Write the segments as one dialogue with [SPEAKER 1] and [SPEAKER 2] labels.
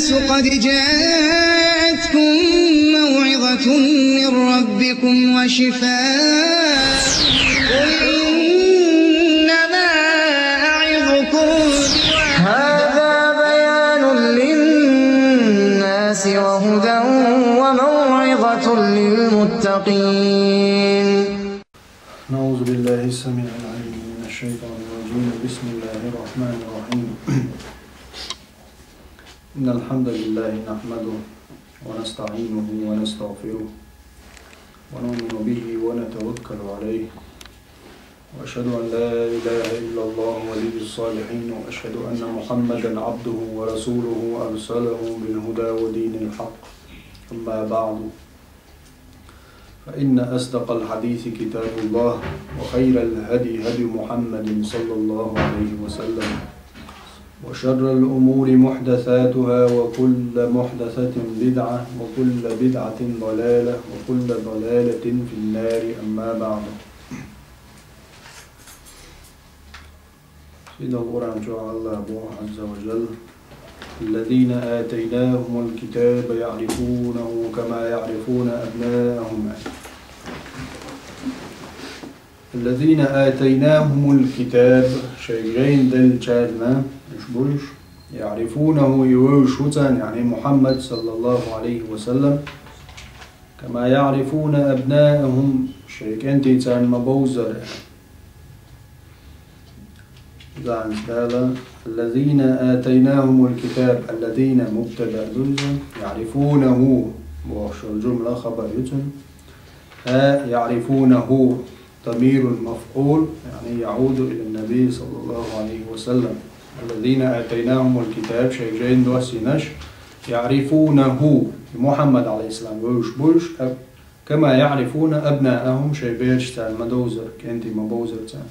[SPEAKER 1] الناس قد جاءتكم موعظة من ربكم وشفاء قل إنما أعظكم
[SPEAKER 2] هذا بيان للناس وهدى وموعظة للمتقين.
[SPEAKER 3] نعوذ بالله السميع العليم من الشيطان الرجيم. بسم الله الرحمن الرحيم. إن الحمد لله نحمده ونستعينه ونستغفره ونؤمن به ونتوكل عليه وأشهد أن لا إله إلا الله ولي الصالحين وأشهد أن محمدا عبده ورسوله أرسله بالهدى ودين الحق. أما بعد فإن أصدق الحديث كتاب الله وخير الهدي هدي محمد صلى الله عليه وسلم وشر الأمور محدثاتها وكل محدثة بدعة وكل بدعة ضلالة وكل ضلالة في النار. أما بعد. سيدنا القرآن شاء الله عز وجل الذين آتيناهم الكتاب يعرفونه كما يعرفون أبناءهم. الذين آتيناهم الكتاب شيئين دل شادنا يشبوش يعرفونه يوشوتان يعني محمد صلى الله عليه وسلم كما يعرفون أبناءهم شيئين تيتان مبوزر. الذين آتيناهم الكتاب الذين مبتدأ دلزم يعرفونه وشو الجملة خبر يتم يعرفونه ضمير المفعول يعني يعود إلى النبي صلى الله عليه وسلم. الذين آتيناهم الكتاب شيئين دوسينش يعرفونه محمد عليه السلام ويشبوش كما يعرفون أبناءهم شيبيش تان مدوزر كنتي مبوزر تان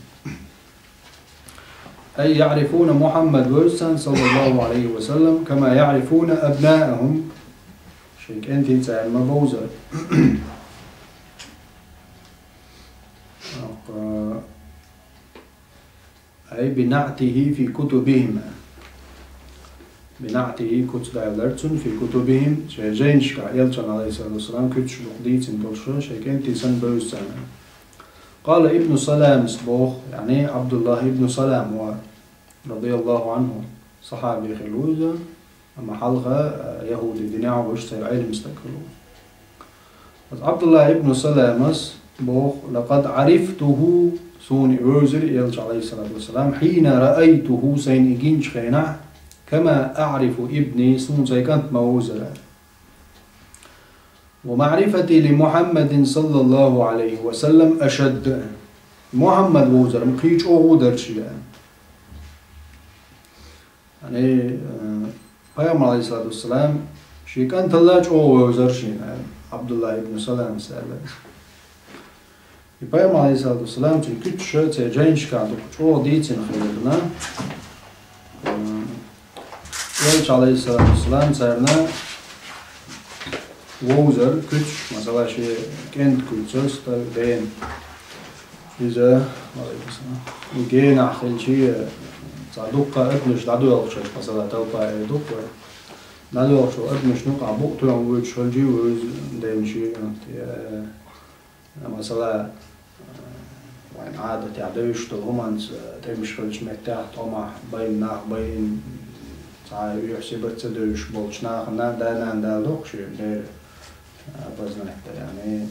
[SPEAKER 3] أي يعرفون محمد ويسان صلى الله عليه وسلم كما يعرفون أبناءهم شيء كنتي تان مبوزر. أي بنعته في كتبهم بنعته كتب في كتبهم شيئين شكا يلتن عليه الصلاة والسلام كتش لقديت انتلشا شيئين تيسان بوزان. قال ابن سلام سبوخ يعني عبد الله ابن سلام رضي الله عنه صحابي خلوزة أما حلقة يهودي ديناعه واشتهر علم استكلوه. عبد الله ابن سلام سبوخ لقد عرفته سوني روزر يلج عليه الصلاة والسلام حين رأيته سين إجينش خينع كما أعرف ابني سون زي كانت موزرة. ومعرفتي لمحمد صلى الله عليه وسلم أشد. محمد وزر مقيج أغودر شيء يعني پیغمبر عليه الصلاة والسلام شيء كان تلاج أغودر شيء عبد الله ابن سلام سأله پیغمبر عليه الصلاة والسلام تي كتش تي جينش كادو كتش أغديتين خيرنا يلج عليه الصلاة والسلام سأرنا ووزر كتش مثلا شيء كنت كتش دين إذا وجينا أخل شيء صادوقة أبنش دعدو يلقش مثلا توقع دوقة دعدو يلقش أبنش نقع بوقتو عم ويش هالجي ويز دين شيء مثلا وين عادة تعدوش تلهمن تمش خلش متاح طمع بين ناخ بين تعال يحسب تدوش بولش ناخ دا لوقش دير بزن يعني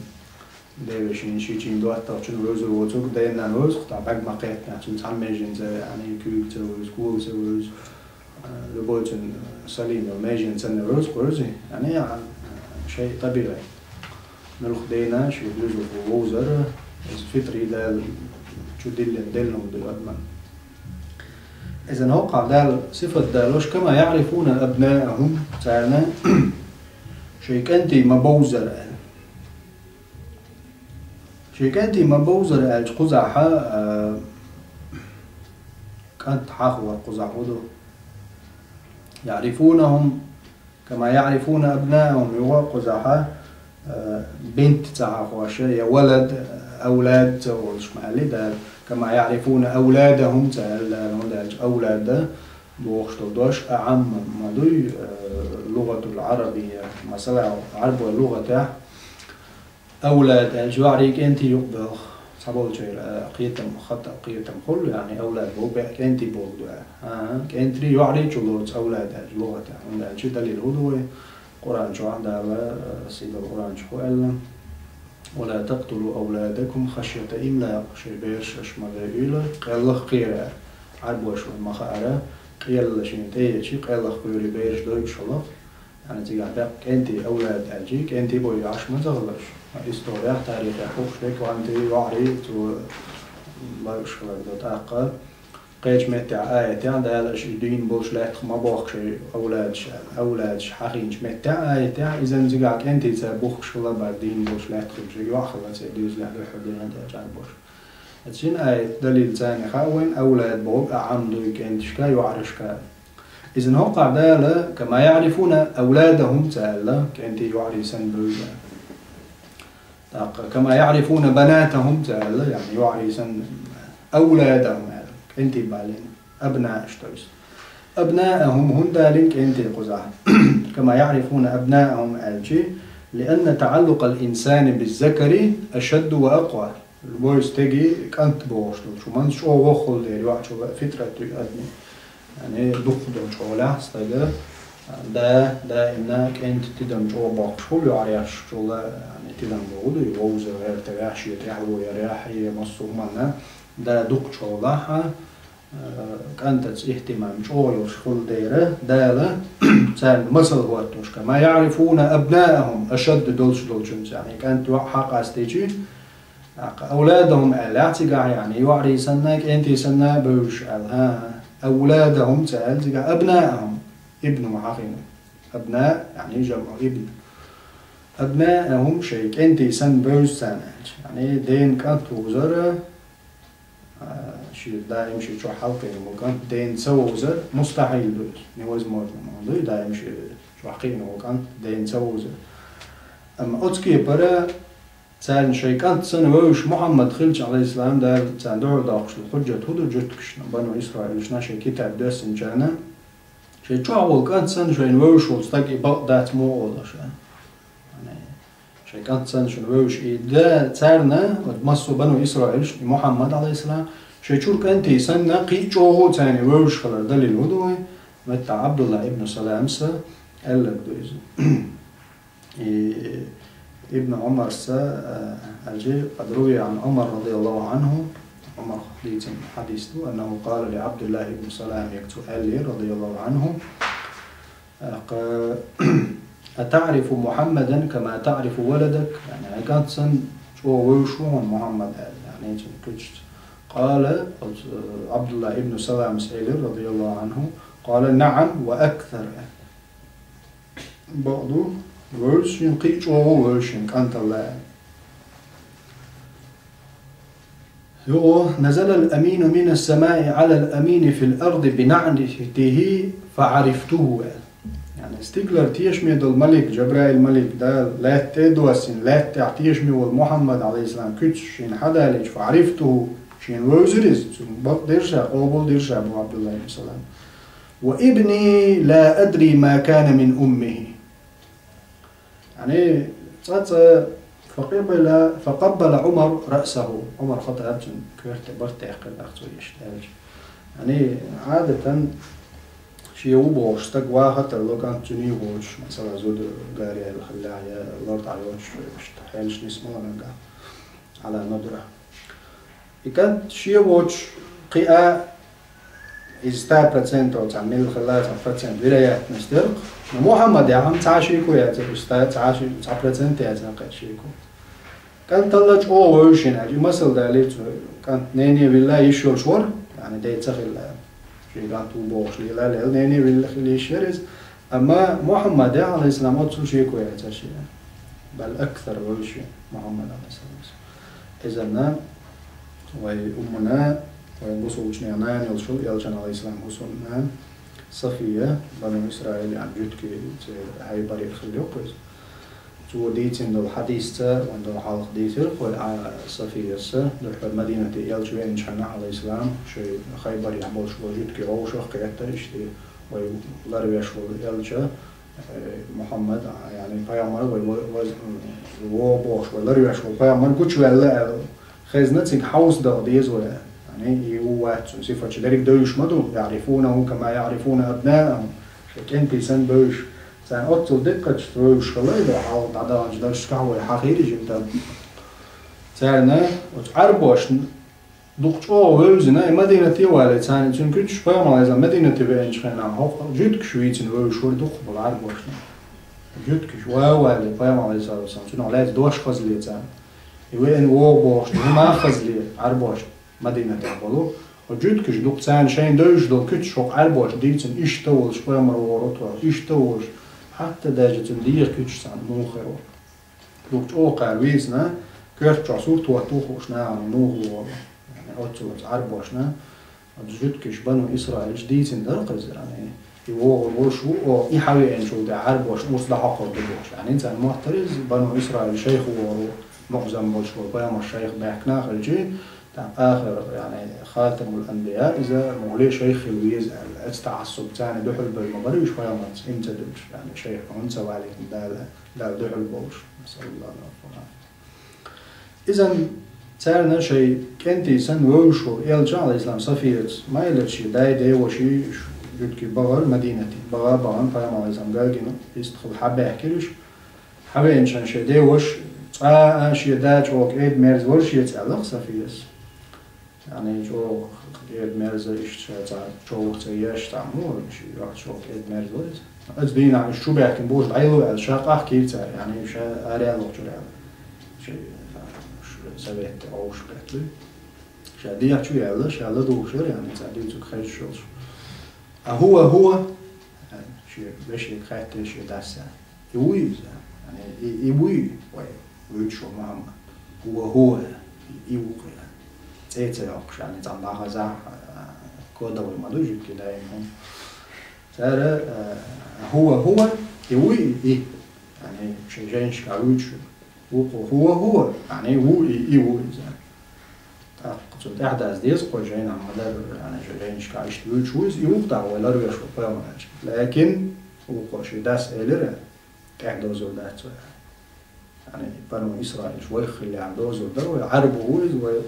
[SPEAKER 3] ديرشين شيء دوات تاچون روز وتوك دينا روز تا باق مقيت يعني تعمجين زي يعني كوك تروز كول تروز لبوتن سليم وماجين سنة روز يعني شيء طبيعي نلخ دينا شيء بلوزو ووزر فطري دال شو دلهم دلوقتي. إذا وقع دال صفة دالوش كما يعرفون أبناءهم تعالى شيء كنتي مبوزر شيء كنتي مبوزر قزحة كانت حاخوة قزح ودو يعرفونهم كما يعرفون أبناءهم يوا قزحة بنت تعاخوة يا ولد أولاد وش محلي كما يعرفون أولادهم تعال أولاد بوخشتو دوش أعم مدوي اللغة العربية مثلا عرب اللغة أولاد الجواريك أنت يقبل صبول شيء قيتم خط قيتم كل يعني أولاد هو بيك أنت بوجدوا أنت يعري جلوت أولاد اللغة عند جدا للهدوء قرآن شو عندها سيد القرآن شو قال ولا تقتلوا أولادكم خشية إملاق شيء بيرش مغيرة قال قيرة عرب وشو مخارة قيل شيء تي شيء قال قيرة بيرش دوي شلف يعني تيجي بيك أنت أولاد أجيك أنت بوي عش ما تغلش إستوريا تاريخ حقوق شيء وأنت يعري تو لا يشكل هذا تأقل قيش متى آية عند هذا شيء دين بوش لا ما بوخ شيء أولاد حقين متى آية إذا زجاج أنت تبوخ شغله بعدين بوش لا تخرج شيء واحد لا تدوز لا يحضر أنت أجان بوش هتشين آية دليل ثاني خاوين أولاد بوق عمدو يكنت شكا يعرش كا إذا هو قاعدة كما يعرفون أولادهم تعالى كأنت يعرسن بولا كما يعرفون بناتهم تعالى يعني يعرسن أولادهم أنت بالين أبناء اشترس أبناءهم هن دالك أنت قزح كما يعرفون أبناءهم ألجي لأن تعلق الإنسان بالذكر أشد وأقوى البويس تجي كانت بوشل شو من شو وخل دير واحد شو فترة تقدم يعني دخل شو لا استجا ده إنك أنت تدم شو باق شو يعرف شو يعني تدم بقوله يوز غير تريح يتريحوا يريح يمصوا منا ده دق شو لاها كانت اهتمام شو يشغل ديره ده لا سال مثل هو توش كما يعرفون أبنائهم أشد دولش يعني كانت حق استيجي أولادهم الأعتقاء يعني يعري سنك أنت سنة بوش أولادهم سأل أبنائهم ابن محاقين أبناء يعني جمع ابن أبنائهم شيء أنت سن بوش سنة يعني دين كانت وزارة شيء دائم شيء شو حلقين وكان دين سو وزر مستحيل دوش نواز موجود دائم شيء شو حقين وكان دين سو وزر أما أتكي برا سأل شيء كانت سنة وش محمد خلج عليه السلام ده سندعو داخل الحجة هدو جتكش بنو إسرائيل شنا شيء كتاب درس جانا شيء شو أول كانت سنة شيء وش وستاقي بق دات مو ولا شيء يعني شيء كانت سنة شيء وش ده سارنا وتمسوا بنو إسرائيل محمد عليه السلام شيء شو كانت سنة قي شو ثاني وش خلر دليل هدو متى عبد الله ابن سلام سا قال لك دوز ابن عمر أجي قد روي عن عمر رضي الله عنه عمر حديثه أنه قال لعبد الله بن سلام يكتب علي رضي الله عنه أتعرف محمدا كما تعرف ولدك يعني كانت سن شو محمد يعني قال عبد الله بن سلام سيلي رضي الله عنه قال نعم وأكثر بعضه ورش ينقيش وهو ورش أنت الله نزل الأمين من السماء على الأمين في الأرض بنعته فعرفته يعني استقلال تيشمي دو الملك جبرائيل الملك ده لا تدوسين لا تعتيشمي والمحمد عليه السلام كتش شين حدا ليش فعرفته شين وزرز بق ديرشا قوبل ديرشا أبو عبد الله بن سلام وابني لا أدري ما كان من أمه يعني فقبل عمر رأسه عمر خطأ أبجن كيرت برتاح كالأخذ يشتاج يعني عادة شيء وبوش تقوى حتى لو كان تني وش مثلا زود قاري الخلايا الأرض على وش تحيلش نسمه نلقى على ندرة كان شيء وش قيا إزتا برسنت أو تعمل الخلايا برسنت ولايات نسترق محمد يا عم تعشيكو يا أستاذ تعشي 9% يا زلمة شيكو كان طلعت وش يعني مثل ده كان نيني بالله يشول شور يعني ده يتسخل شيء كان توبوش لا نيني بالله يشرز أما محمد عليه السلام أتصل شيكو يا تشي بل أكثر وش محمد عليه السلام إذا وأمنا وينبصوا وشنيانا يلشن عليه السلام حسنا صفية بنو إسرائيل يعني جدك هاي بريء خليه كويس تو ديتين دول حديث وندول حلق ديتر والصفية دول مدينة يلش وين شحنا على الإسلام شيء خيبر يعمل شو وجود كي أو شو قيادة يشتي ويلروي شو يلش محمد يعني بيامر وبوش ويلروي شو بيامر كوتش ولا خزنة حوس ده ديز ولا يعني هو صفة شدرك دوش مدو يعرفونه كما يعرفون أبنائهم شكين بيسن بوش سان أطول دقة شتروش خلاص حاول عدالة جداش كهوة حقيقي جدا سانه وتعربوش دكتور وزنا مدينة تيوالد سان تنكش فاهم على مدينة تبين خنا هو جدك شويتين وش ورد خبل عربوش جدك ووالد فاهم على سان شنو على دوش خزلي سان وين وبوش ما خزلي عربوش مدينة تقبلو وجدك جدك سان شين دوش دو كتش شوق عربوش ديتن إيش تولش فاهم ورطوا إيش تولش حتى درجة دير كتش سان مو خير لوكت أوقع ويزنا كرت عصور توتوخوش نعم نوغ يعني أوتوت عربوشنا جد كش بنو إسرائيل جديد درقز يعني يوغ وشو أو يحاول إن شو ده عربوش مصلح حقه بدوش يعني إنسان محترز بنو إسرائيل شيخ ومعظم بوشو بيام الشيخ بيحكنا خلجي تاع آخر يعني خاتم الأنبياء إذا مغلي شيخ الويز التعصب تاني دحل بالمبريش فيامت إمتى دوش يعني شيخ أنسى وعليكم لا دحل بوش نسأل الله العافية. إذا تارنا شيء كنتي سن وشو يلجأ على الإسلام صفيت ما يلش داي وشي جدك بغر مدينتي بغر بغن فيام على الإسلام قال جينا يستخل حبة يحكيلش حبة إنشان شيء داي وش شيء داج وك إيد مرز وش يتعلق صفيت يعني جو إيد مرز إيش جو تياش تعمول شيء راح شوك إيد مرز وش أتبين عن شو بيحكي بوش عيلو الشاق أحكي يعني شا أريال وجرال شيء سويت أو شكله شادية شو يلا شاله دوشر يعني تعدي تخرج شوش هو شيء بيش يخاطر شيء داسة يويز يعني يوي ويشو محمد هو يوقع تيتيوقش يعني تعمل غزا كودا وما دوجي كده يعني ترى هو يوي يعني شيء جايش كاويش هو يعني هو إزاي قصد أحداث ديز قوجين عم مدار يعني جايين شكايش تقول شو يوقع ولا رجع شو فاهم لكن هو قوش داس إلره تحدث زودات يعني بنو إسرائيل شوي خلي عنده زودة ويعربوا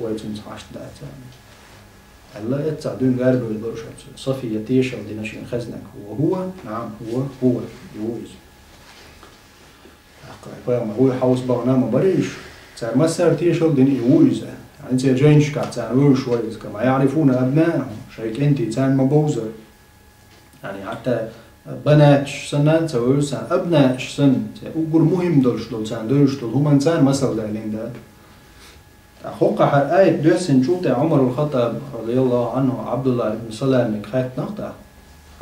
[SPEAKER 3] ويتنصحش دات يعني الله يتصعدون قاربوا يدورش صفي يتيش أو ديناشين خزنك هو نعم هو يويز هو حوس برنامج بريش صار ما صار تيشل دني ويزة يعني أنت جاينش كاتان ويش ويز كما يعرفون أبنائهم شيء أنت تان مبوزر يعني حتى بناتش سنة تقول سن أبنائش سن أقول مهم دولش دول سن دولش دول هم إنسان مثل دالين ده أخوك آية دوسن شو تاع عمر الخطاب رضي الله عنه عبد الله بن سلام خيط نقطة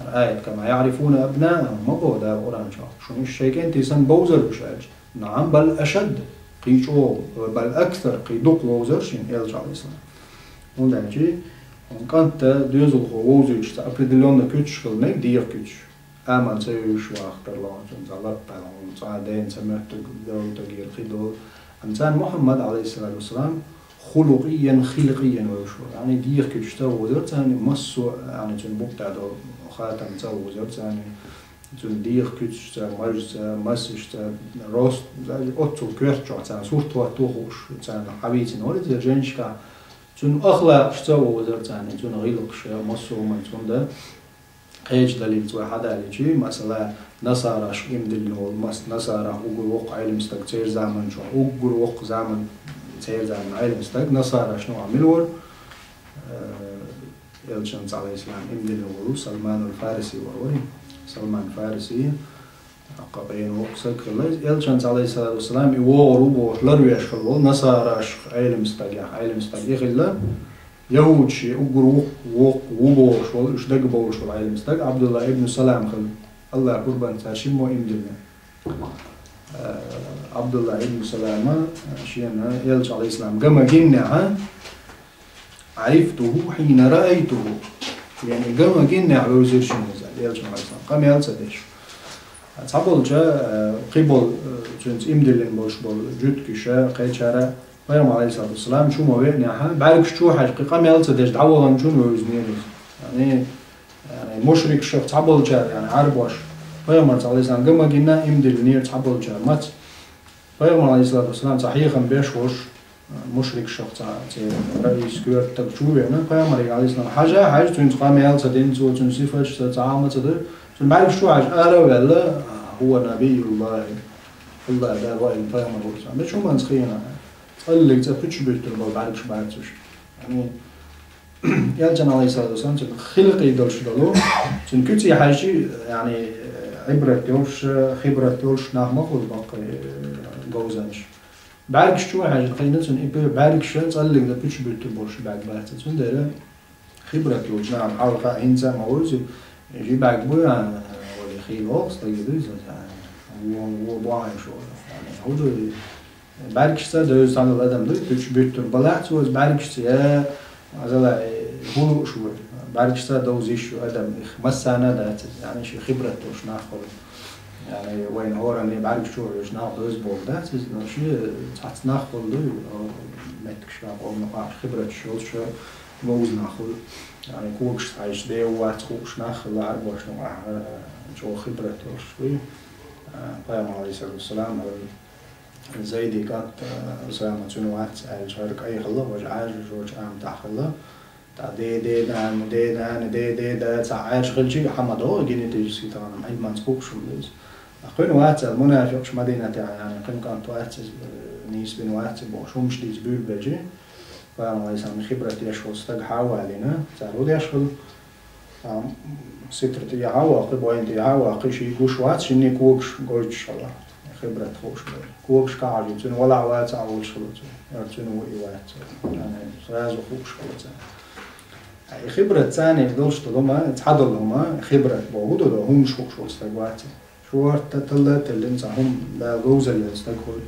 [SPEAKER 3] آية كما يعرفون أبنائهم ما هو ده قرآن شو الشيء أنت سن بوزر بشاج نعم بل أشد قيشو بل أكثر قيدوك ووزرشين يرجع الإسلام وده شيء وكانت دوزل ووزرش تأبدلون كتش خلنك دير كتش آمن سيوش وأخبر الله زلط بلون صعدين سمعت دول تغيير خدول إنسان محمد عليه الصلاة والسلام خلقيا خلقيا ويشو يعني دير كتش تو وزرت يعني مسو يعني تنبوك تعدو خاتم تو وزرت يعني تون دير كتش تا مرج تا مسش تا روست أوتو كرتشو تا صورت واتوخوش تا حبيتين ولد جنشكا تون أخلاق شتو وزرت يعني تون غيلقش مسو من تون ده قيج دليل تو حدا على مثلا نصارى شقيم دليل مس نصارى وقول وقع علم استق تير زمن شو وقول وقع زمن تير زمن علم استق نصارى شنو عملوا يلشن على الإسلام إمدل ورو سلمان الفارسي وروري سلمان الفارسي قبين وقصك خلاص يلشن على الصلاة والسلام يورو بوحلر يشخلوا نصارى علم استق علم استق يخلا يهود شيء أقول وبوش ولا إيش دق بوش ولا علم استق عبد الله ابن سلام خل الله قربان تاشم وإمدلنا عبد الله ابن سلام شيئا يلش على الإسلام كما جنة عرفته حين رأيته يعني كما جنة على وزير شنو يلش على الإسلام قام يلش ديش Sabulca qibol çünkü imdilin boş bol jüt kişe qeçara Peygamber Aleyhisselam şu mu ne ha belki şu haqiqa qamyalsa dej davalan şun özüneriz. Yani müşrik şef sabulca yani arboş Peygamber Aleyhisselam gımagina imdilnir sabulca mat Peygamber Aleyhisselam sahihan beş hoş müşrik şef reis gört tak şu ne Peygamber Aleyhisselam haja çünkü qamyalsa den so sifat taamat Zum Beispiel Schuhaj Arawella هو نبي الله الله ده وائل فاهم الرسول ده شو من سخينا قال لك تفتش بيتر بعدش بعدش يعني يالجن عليه الصلاة والسلام خلق يدلش دلو تن كتي حاجة يعني عبرة يوش خبرة يوش نعم أقول باقي جوزانش بعدش شو حاجة قينا تن إبى بعدش قال لك تفتش بيتر برش بعد تن ده خبرة يوش نعم حاول إنسان موجود يجي بعد بويا ولا خيل وقت تجديد هو بعين شو يعني هو ده بعد كذا ده يستعمل الأدم ده بيتر بلعت هو بعد كذا هذا هو شو بعد كذا ده وزيش شو أدم مسنا ده يعني شيء خبرة وش ناخذ يعني وين هو يعني بعد شو وش ناخذ أسبوع ده شيء تحت ناخذ ده متكشف أو نقاش خبرة شو موز ناخذ يعني كوكش عايش ده وقت كوكش ناخذ لعب واش نوع جو خبرة شوي قام عليه الصلاة والسلام زيدي كانت سلامة سنوات الشارك أي خلا وجعاج جوج عام تحخلا تا دي ده تعاج خلشي حمدو جيني تجسي طبعا أي منسكوك شو ليز أخوين وقت المنافقش مدينة يعني قيم كانت وقت نيس بين وقت بوشو مش ديز بيل بيجي قام عليه الصلاة خبرة يشغل استق حوالينا تعرود يشغل سترة يعوى قبوين يعوى قشي كوش وات شني كوكش قوش الله خبرة خوش كوكش كعجي تون ولا وات عول شلوت يرتون وإيوات يعني رازو خوش شلوت خبرة ثانية دولش تلوما تحضلهما خبرة بوجود ده هم شو استقوات شو تطلت اللي هم لا جوز اللي استقول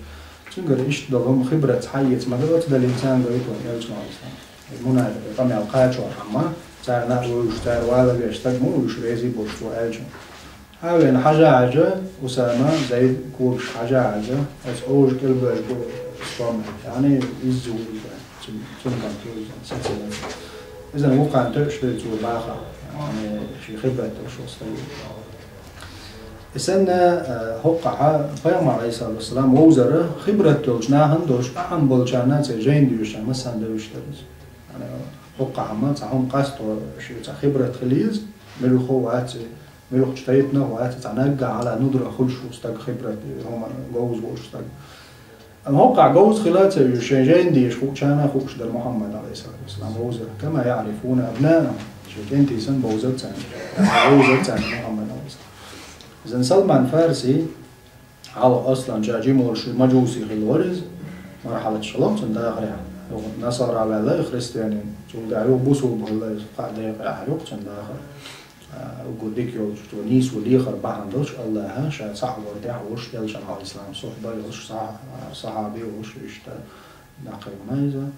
[SPEAKER 3] تنقل إيش دلهم خبرة حية ما دلت ده الإنسان قريت ويرجع الإنسان المناد طمع القاعد شو حما تعال نقول تعال وهذا بيشتغل وش رازي بوش وأجن هاوين حاجة عجة أسامة زي كوش حاجة عجة بس أوج كلب صام يعني يزول سنكان توز سنسلة إذا موقع تشتري تقول باخا يعني شيء خبرة وشو صير السنة هقعها فيما عليه الصلاة والسلام ووزره خبرة توجنا هندوش أهم بولشانات جين ديوش مثلا دوش تريز يعني هقعها ما تعهم قصد شيء خبرة خليز ملوخو وات ملوخ شتيتنا وات تعنقع على ندرة خلش وستاق خبرة هم جوز وش تاق الهقع جوز خلات يشجين ديش خوشانا خوش در محمد عليه الصلاة والسلام ووزره كما يعرفون أبنائهم شيء أنت سن بوزت سن بوزت سن محمد عليه الصلاة إذا سلمان فارسي على أصلا جاجي مرش مجوسي خلورز مرحلة شلون تنداخرها نصارى ولا خريستيانين شو دعوا بوسوا بالله قاعد يقع حلوق تنداخر وقديك يوم نيس وليخر بعندوش الله ها شا صح ورتاح وش يلشان على الإسلام صحبة وش صحابي وش يشتا نقل مايزة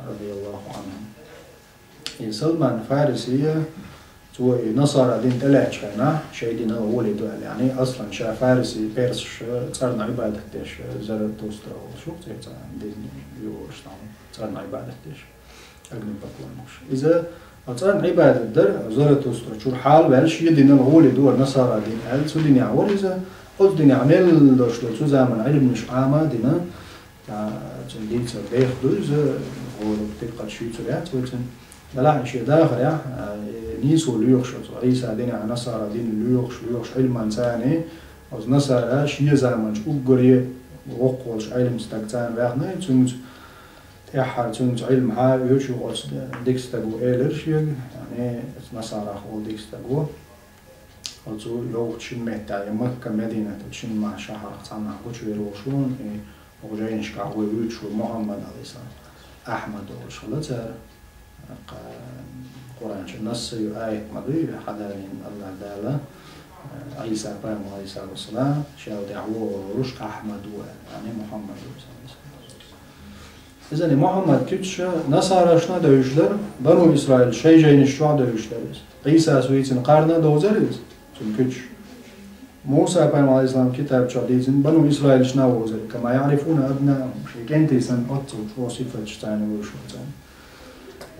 [SPEAKER 3] رضي الله عنهم سلمان فارسي هو نصارى دين تلاش كنا شيء دين هو اللي دوال يعني أصلاً شا فارسي بيرس صارنا عبادة تيش زرتوسترا وشو تيجي دين يوش صارنا عبادة تيش أجنب بقولناش إذا صارنا عبادة در زرتوسترا شو حال بالش يدين هو اللي دوال نصارى دين هل سو دين يعور إذا قلت دين عمل دوش لو زمان علم مش عامة دينا تندين صديق دوز هو تبقى شيء سريع توتن لا شيء داخل يا نيسو ليوخش عيسى دين نصارى دين ليوخش علم ثاني أو نصارى شيء زمان شو قريه وقولش علم استقطان وياخنا تونج تحر تونج علم ها يشو قص ديكستاغو إيلرش يعني نصارى خو ديكستاغو أو لوقتشين متى مكة مدينة تشين مع شهر ثنا قوش يروشون وجاينش كعوي ويشو محمد عليه السلام أحمد وشلته قرآن النص آية مضي حدارين الله تعالى عيسى قام عليه الصلاة والسلام شاو دعوه رشق أحمد يعني محمد إذا محمد كتش نصارى شنا دوشدر بنو إسرائيل شيء جاين الشوع دوشدر عيسى سويتين قارنا دوزرز تون كتش موسى بينما عليه السلام كتاب شديد بنو إسرائيل شنو وزر كما يعرفون أبنائهم شيء كنت سن أتصل وصفة شتاني وشوتان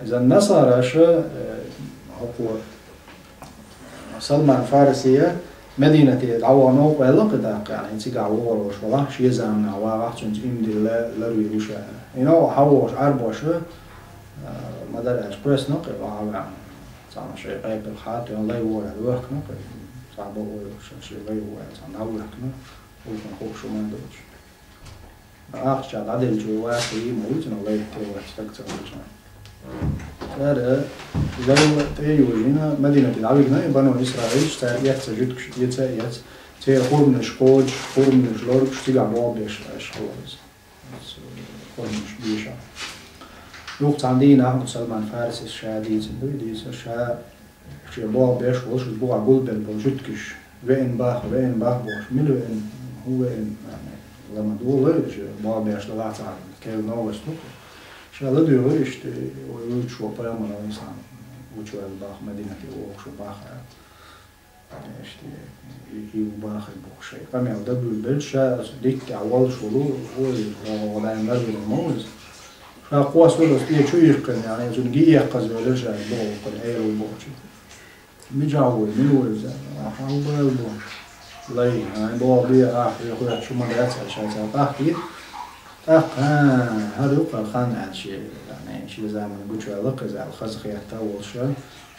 [SPEAKER 3] إذا النصارى شو هو سلمان فارسية مدينة العوانو ولا قداق يعني تيجا وورش ولا شيء زمان وراح تنت إمدي لا رويش هنا حوش أربعة شو مدار إكسبرس نقل وعلى صار شيء قريب الخاطر الله يورع الوقت نقل صعب شيء لا يورع صار نقول كنا وكان خوش وما ندوش أخشى عدل جوا في موجنا الله يتوه استكتر وجنا هذا لو تيجينا مدينة العبيدنا بنو إسرائيل يتسجد يتسيت تيخور من شقوج خور من جلور كشتيجا بابيش أشخاص خور من شبيشة وقت عندنا سلمان فارس الشادي زندوي الشا شيء بابيش وش بوع قلب البوجتكش وين باخ بوش ملو إن هو إن يعني لما دول بابيش لا تعرف كيف نوبس شغله ديورش ويشوف بيوم ولا إنسان ويشوف الباخ مدينة ويشوف باخ هي باخ البوخ شيء قام يعذب البلشة ديك أول شغله هو ولا يمر بالموز فقواس ولا شو يقن يعني زنجي يقز ولا شيء البوخ قن أير البوخ مجاول من ورزة حاول البوخ لين يعني بوخ بيا يخوي شو ما جالس عشان تأخذ هذا يقال خان عن شيء يعني شيء زي ما نقول شو علاقة زي الخزخ يحتوي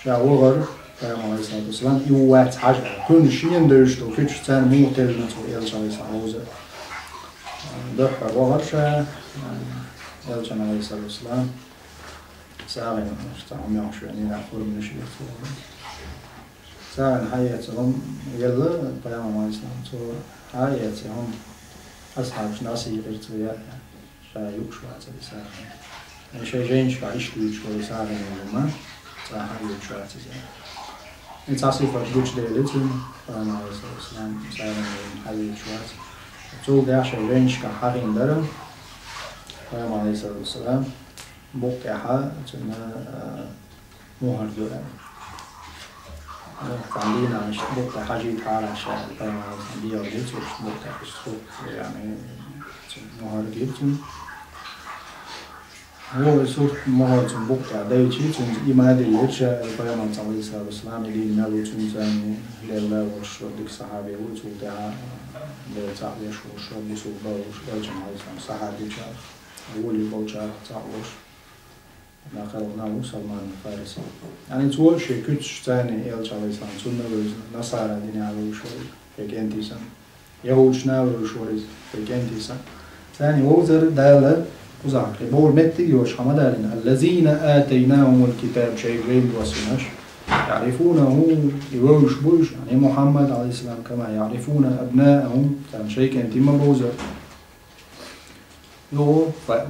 [SPEAKER 3] شو وغر فيما عليه الصلاة والسلام يوات حاجة كل شيء ندرش تو فيش ثاني مو تلنا تو يلش عليه الصلاة والسلام ده وغر شو يلش عليه الصلاة والسلام ساعة نشتغل معه شو يعني نأخذ من الشيء ساعة حياتهم يلا فيما عليه الصلاة تو حياتهم أصحاب ناسي يرتوي شايوك شو هذا الإنسان يعني شيء جين شو عيشتوا شو الإنسان يعني ما صح يوك شو هذا الإنسان إنت عصيفة بوش ديلتهم فأنا عليه الصلاة والسلام سائر حيوك شو هذا تو ده شيء جين شو كحارين درم فأنا عليه الصلاة والسلام بوك أحد جنا مهر دوام عندنا عش بوك حاجة حالة شاء فأنا بيا وليت وش بوك أشتوك يعني مهر جبتم هو يسوق مهر بوك عدايتي تون إيمان دليلش فأنا من صلى الله عليه وسلم اللي نبي تون زاني لله وش ديك صحابي وتو ده لتعليش وش بيسوق باوش الجماعة الإسلام صحابي جار هو اللي بوجار تعوش ناقلنا سلمان الفارسي يعني تقول شيء كتش ثاني يلش عليه السلام سنة نصارى دين على وشوري في كنتيسا يهود شناور وشوري في كنتيسا ثاني وزر دالة وزعك بقول متى يوش حمدالنا الذين آتيناهم الكتاب شيء غير وسناش يعرفونه يوش بوش يعني محمد عليه السلام كما يعرفون أبنائهم كان شيء كنتي مبوزر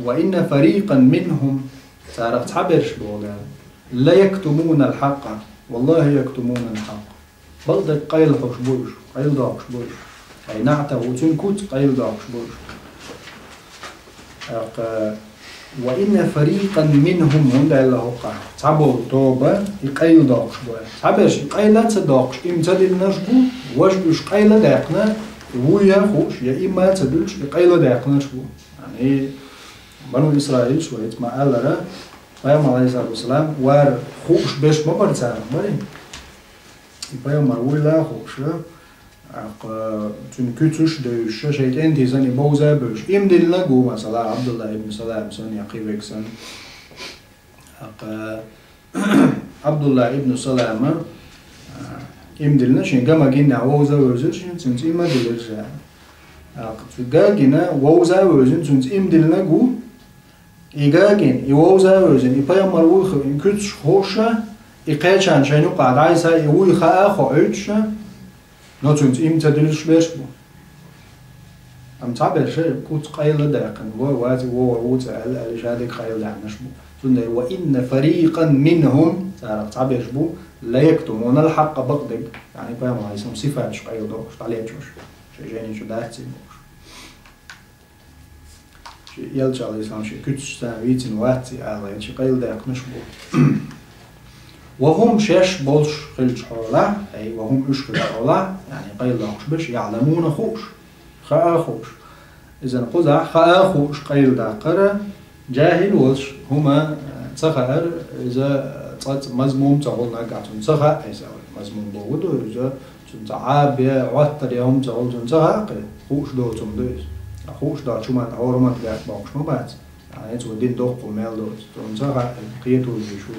[SPEAKER 3] وإن فريقا منهم تعرف تعبرش بولا لا يكتمون الحق والله يكتمون الحق بلدك قيل حشبوش قيل داقش بوش أي نعته وتنكت قيل داقش بوش وإن فريقا منهم هم لا الله قا تعبوا توبة يقيل داقش بوش تعبرش قيل تداقش إمتى للنشبو وش قيل داقنا ويا خوش يا إما تدلش يقيل داقنا شبو يعني بنو إسرائيل شوية ما ألرا فيوم عليه الصلاة والسلام وار خوش بيش ما برتاح مري فيوم مرويلا خوش تون كتوش دوش شيء أنت زني بوزا بوش إمدل لقو مثلا عبد الله ابن سلام سن يقيبك سن عبد الله ابن سلام إمدل نشين كما جينا ووزا وزر شين سنت إما دلرجع تجاجنا ووزا وزن سنت إمدل لقو إيجاجين يوزا وزن يبقى مروخ إن كتش خوشة إيقاعان شنو قاعد عايزة يوي خا أخو عيشة نتونت إمتى دلش بيش بو أم تعبر شيء كوت قيل داقن وواتي ووت على شادك قيل داقن شبو تقول وإن فريقا منهم تعبر شبو لا يكتمون الحق بقدك يعني بقى ما يسمى صفات شو قيل داقش عليه شو شيء جاني شو داعتي يلج عليه السلام شيء كتش سنويتين واتي على شيء قيل داقن شبو وهم شش بولش خلش حولا أي وهم إيش خلش حولا يعني قيل داقش بش يعلمون خوش خاء خوش إذا قزع خاء خوش قيل داقر جاهل ولش هما تخر إذا مزموم تقول نقعتون تخر إذا مزموم بودو إذا تعاب يا وتر يوم تقول تخر خوش دوتهم دوس خوش دا شو ما تعور ما تلاقي باقش ما بعد يعني تودين دوق ومال دوس تخر قيتو بيشو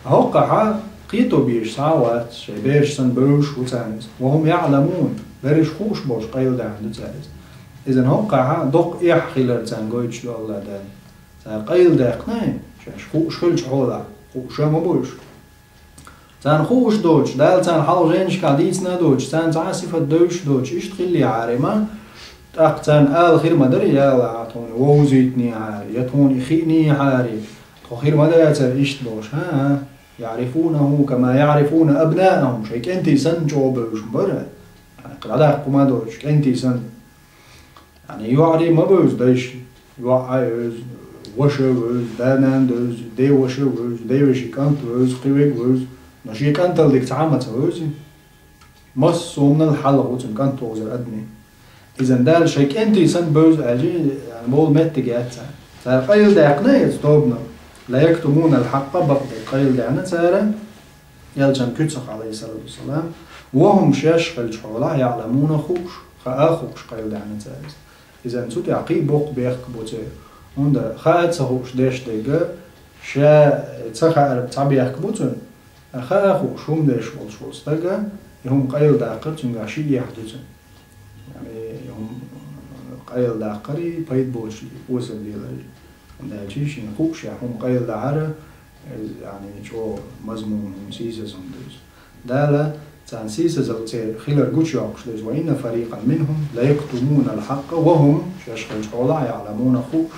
[SPEAKER 3] هوقع قيتو بيش ساوات شبيش سنبوش وتانس وهم يعلمون بريش خوش بوش قيل ده عند تانس إذا هوقع دوق إيح خلال تانجويتش دو الله دان قيل ده قناي شاش خوش خلش حولا خوش ما بوش تان خوش دوش دال تان حال جينش كاديسنا دوش تان تعاسفة دوش دوش إيش تخلي عارمة تان آل خير مدري يا عطوني ووزيتني عاري يتوني خيني عاري خير مدري إيش دوش ها يعرفونه كما يعرفون أبنائهم شيك أنتي سن جوابش برا يعني قلعة قما دوش أنتي سن يعني يعري ما بوز دايش يوعيز وشوز دانان دوز دي وشوز دي وشي كانت وز قوي وز نشي كانت اللي تعامل وز مس صومنا الحلقة وتم كانت وز أدني إذا دال شيك أنتي سن بوز أجي يعني بول مت جات فقيل دقنا يستوبنا لا يكتمون الحق بقى قيل دعنا سارة يلجم كتسخ عليه الصلاة والسلام وهم شاش خلش حولا يعلمون خوش خوش قيل دعنا سارة إذا نسوت يعقيب بوق بيخ بوتير هندا خاء تسخوش ديش ديجا شا تسخى تعبي يخ بوتير خاء خوش هم ديش والشوز ديجا هم قيل داقر تنجا شي يحدثن يعني هم قيل داقري بيت بوشي وصل ديلاج ناجيش نخوش هم قيل دعارة يعني شو مزمون سيسة سندوز دالا تان سيسة زوتير خلال قوش يعقش وإن فريقا منهم لا يكتمون الحق وهم شاشخل شولا يعلمون خوش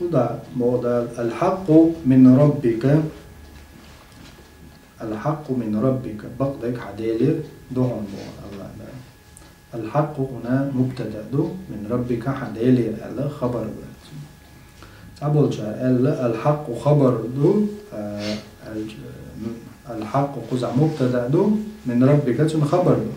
[SPEAKER 3] قد موضع الحق من ربك الحق من ربك بقدك حديلر دون الله الحق هنا مبتدأ دو من ربك حديلر الله خبر تعبول الحق خبر دو الحق قزع مبتدأ دو من ربك تن خبر دو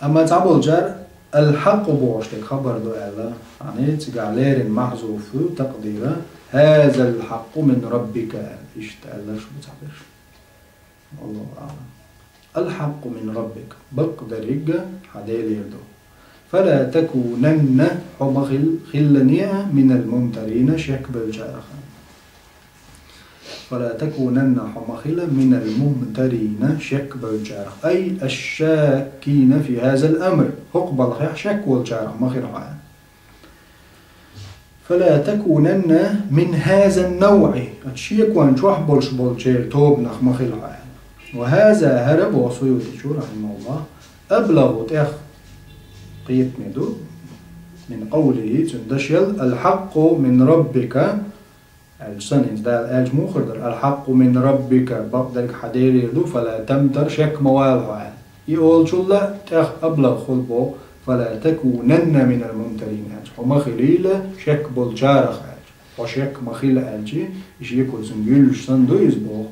[SPEAKER 3] أما تعبول جار الحق بوشتك خبر دو الله يعني تقالير محذوف تقديره هذا الحق من ربك إيش الله شو بتعبير والله أعلم الحق من ربك بقدر حديل يردو فلا تكونن خلنيا من الممترين شك بالجارخان فلا تكونن حمخلا من الممترين شك بالجارخ أي الشاكين في هذا الأمر هقبل شك والجارخ مخير عام فلا تكونن من هذا النوع الشيك وان شوحبل شبل توب نخ مخير عام وهذا هرب وصيوتي شو رحمه الله أبلغ تأخ قيت مدو من قوله تندشل الحق من ربك السنة ده المخرج الحق من ربك بقدرك حدير يردو فلا تمتر شك موالها يقول شو لا تأخ أبلغ خلبه فلا تكونن من الممترين وما خليل شك بالجارخ وشك مخيل ألجي يشيكو زنجيلش سندو يزبو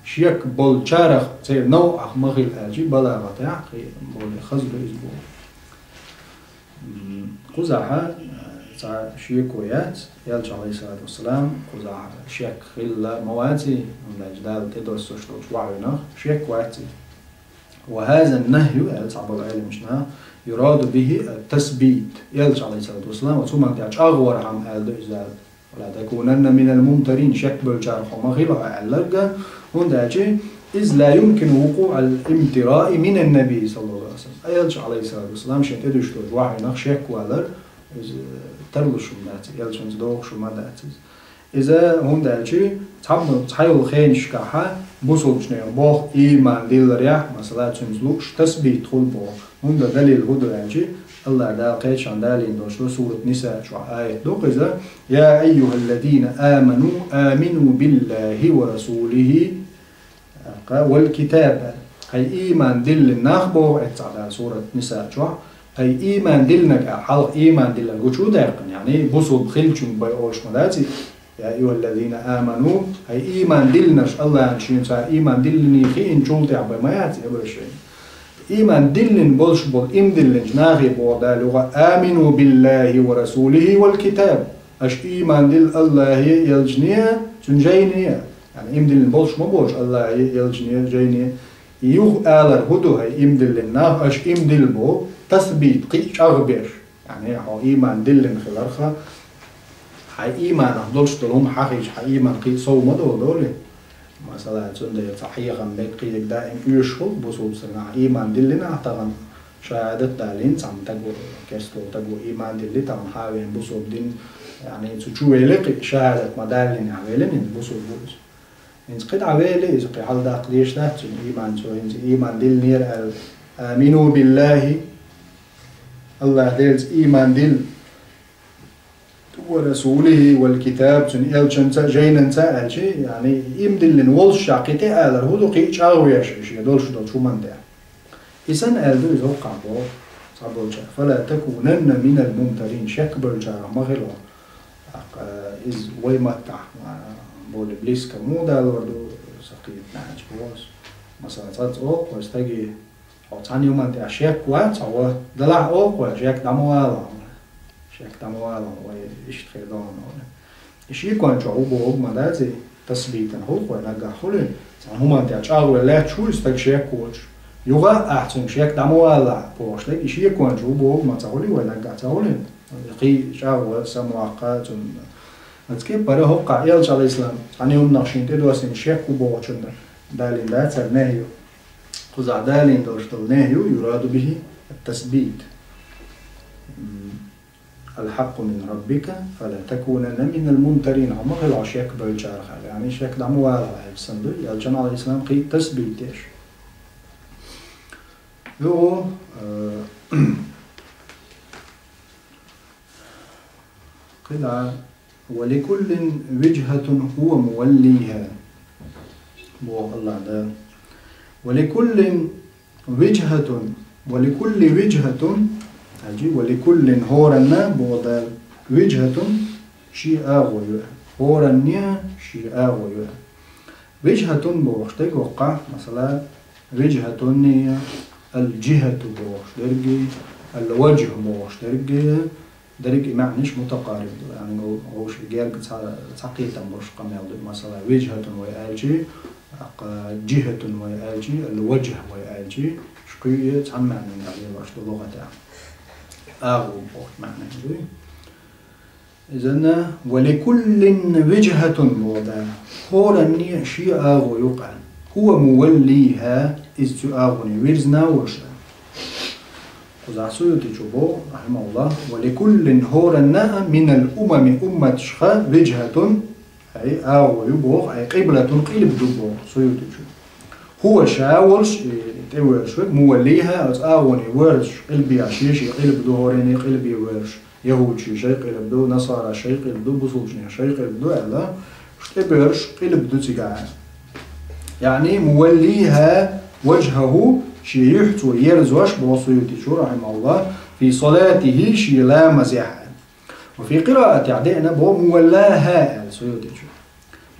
[SPEAKER 3] شيك بالجارخ تصير نوع مخيل ألجي بلا غطاء بول خزر يزبو قزعها شيكويات يالش عليه الصلاة والسلام قزع شيك خلا مواتي من الجدال تدرس وشتوش وعينا شيكواتي وهذا النهي يالش عبر العلم شنا يراد به التثبيت يالش عليه الصلاة والسلام وثم أنت أغور عم ألدو إزال ولا تكونن من الممترين شك بالجارخ ومغيبها أعلق هنداجي إذ لا يمكن وقوع الامتراء من النبي صلى الله عليه وسلم يالش عليه الصلاة والسلام شن تدوشتوش وعينا شك والر ترلو شو مات يالش نزدوق شو ما داتز إذا هنداجي تحيل خين شكاحة بوصل شنو بوخ إيمان ديل رياح مثلا تنزلوش تثبيت خل بوخ هندا دليل هدراجي الله دا قيش عن دالين دوشلو سورة نساء شو آية دوق إذا يا أيها الذين آمنوا بالله ورسوله والكتاب أي إيمان دل النخبو على سورة نساء شو أي إيمان دلنك حلق إيمان دل الجود يعني بوصل خلشون بيوش مداتي يا أيها الذين آمنوا هي إيمان دلناش الله عنشين سا إيمان دلني خي إن جولت عبا ما يعطي أبرشين إيمان دلن بولش بول إم دلن جناغي بودا لغة آمنوا بالله ورسوله والكتاب أش إيمان دل الله يلجنيا تنجينيا يعني إم دلن بولش ما بولش الله يلجنيا جينيا يوغ آلر هدو هاي إم دلن ناف أش إم دل بو تثبيت قيش أغبر يعني هو إيمان دلن خلارخا هاي إيمان أخدولش دلهم حقيش هاي إيمان قي صو مدو دولي مثلا تندي صحيحا بيت دائم يشهر بصوب سنة إيمان دلنا أعتقد شهادة دالين سام تقو كستو تقو إيمان دلي تام حاوين بصوب دين يعني تشوي لك شهادة مدالين عويلين بصوب بوز إنت قد عويلي إذا قد دا قديش ده إيمان شو إنت إيمان دل نير آمنوا بالله الله دلز إيمان دل ورسوله والكتاب جن إلجنتا جيننتا ألشي يعني يمدلن والش عقيتة ألر هو دقيق أغوياش شيء دولش شو من ده إذن ألدو يزوق عبو صابوجا فلا تكونن من الممترين شك برجع مغلو إز ويمتع بول إبليس كمودا لوردو سقيت ناج بوس مثلا صات أوق واستجي أو تاني يوم أنت أشياء قوات أو دلع أوق وأشياء دموعه شيك تموالهم ويشتغل دون إيش يكون شعوب وعوب مدازي تثبيتا هو ونجح خلين هم أنت أشعروا لا تشوي استك شيك كوش يوغا أحسن شيك تموالا بوش لك إيش يكون شعوب وعوب ما تقولي ونجح تقولين قي شعوا سمواقات نتكلم برا هو قائل على الإسلام أنا يوم ناشين تدوسين شيك وبوشون دالين دات النهي خذ دالين دوشتل النهي يراد به التثبيت الحق من ربك فلا تكونن من الممترين هم غير شيك بالجار يعني شيك دموا على الصندوق يلجن على الإسلام قي تثبيتش يو قل ولكل وجهة هو موليها بو الله ده ولكل وجهة أجي ولكل هورنا بوضع وجهة شيء أغوي هورنيا شيء أغوي وجهة بوشتك وقع مثلا وجهة الجهة بوشترجي الوجه بوشترجي درجة معنيش متقارب يعني هوش جال تعقيدا برش قميل مثلا وجهة ويأجي جهة ويأجي الوجه ويأجي شقية تعمل يعني برش اللغة أغو معنى إذن ولكل وجهة وضع هورني شيء أغو يقع هو موليها إذ تأغني ويرزنا ورشا وزع سيوتي جبو رحمه الله ولكل هورنا من الأمم أمة شخا وجهة أي أغو يبوغ أي قبلة قلب جبو سيوتي جبو هو شاولش تورش موليها أغوني ورش قلبي عشيشي قلب دو هوريني قلبي ورش يهود شي قلب دو نصارى شي قلب دو بصوشني شي قلب دو ألا شتبرش قلب دو تقع يعني موليها وجهه شي يحتو يرزوش بوصيوتي شو رحمه الله في صلاته شي لا مزيحة وفي قراءة عدئنا بو مولاها سيوتي شو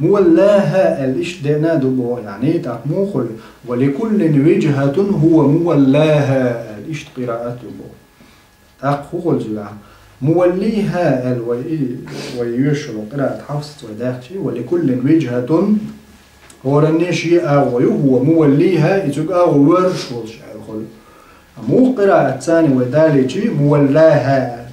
[SPEAKER 3] مولاها الإيش دينا دبو يعني تقموخل ولكل وجهة هو مولاها الإيش قراءة دبو تقخوخل زلا موليها ويشل قراءة حفص وداخشي ولكل وجهة هو رنشي أغوي هو موليها إتوك أغو ورش ولش أغل مو قراءة ثاني ودالجي مولاها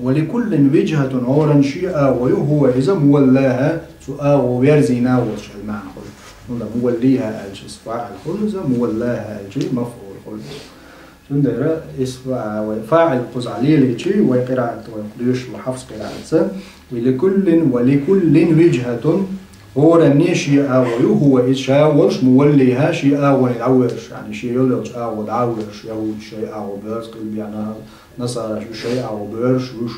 [SPEAKER 3] ولكل وجهة هو رنشي أغوي هو إذا مولاها أغو ويرزينا ولش المعنى خل موليها الجس فاعل خل إذا مولاها الجي مفعول خل سندرة فاعل قز عليه ليجي وقراءة ويقديش وحفص قراءة ولكل وجهة هو رنيشي أغوي هو إشاولش موليها شي أغوي عورش يعني شي يولش أغوي عورش يهود شي أغوي برش قلبي يعني نصارى شي أغوي برش وش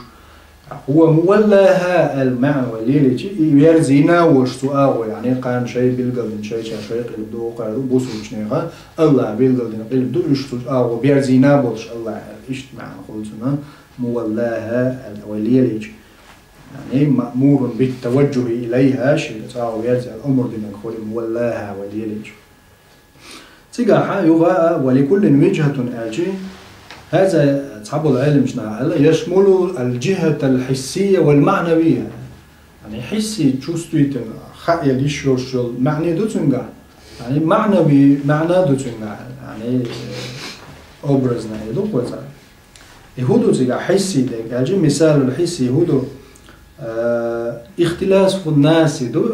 [SPEAKER 3] هو مولاها المعنى والليلة شي يرزينا وش سو أغوي يعني قان شي بالقلب شي قلب دو قارو بوسوش نيغا الله بالقلب قلب دو إش سو أغوي بيرزينا بولش الله إشت معنى خلصنا مولاها والليلة يعني مأمور بالتوجه إليها شيء تعاو يرجع الأمر دينك خولي مولاها وديلج تيجا يغا ولكل وجهة أجي هذا أصحاب العلم يشمل الجهة الحسية والمعنوية يعني حسي تشوستويت خايا ليشوشل معني دوتنجا يعني معنوي معنى دوتنجا يعني أبرزنا يدو قوزا يهودو تيجا حسي ديك أجي مثال الحسي يهودو اختلاف الناس دو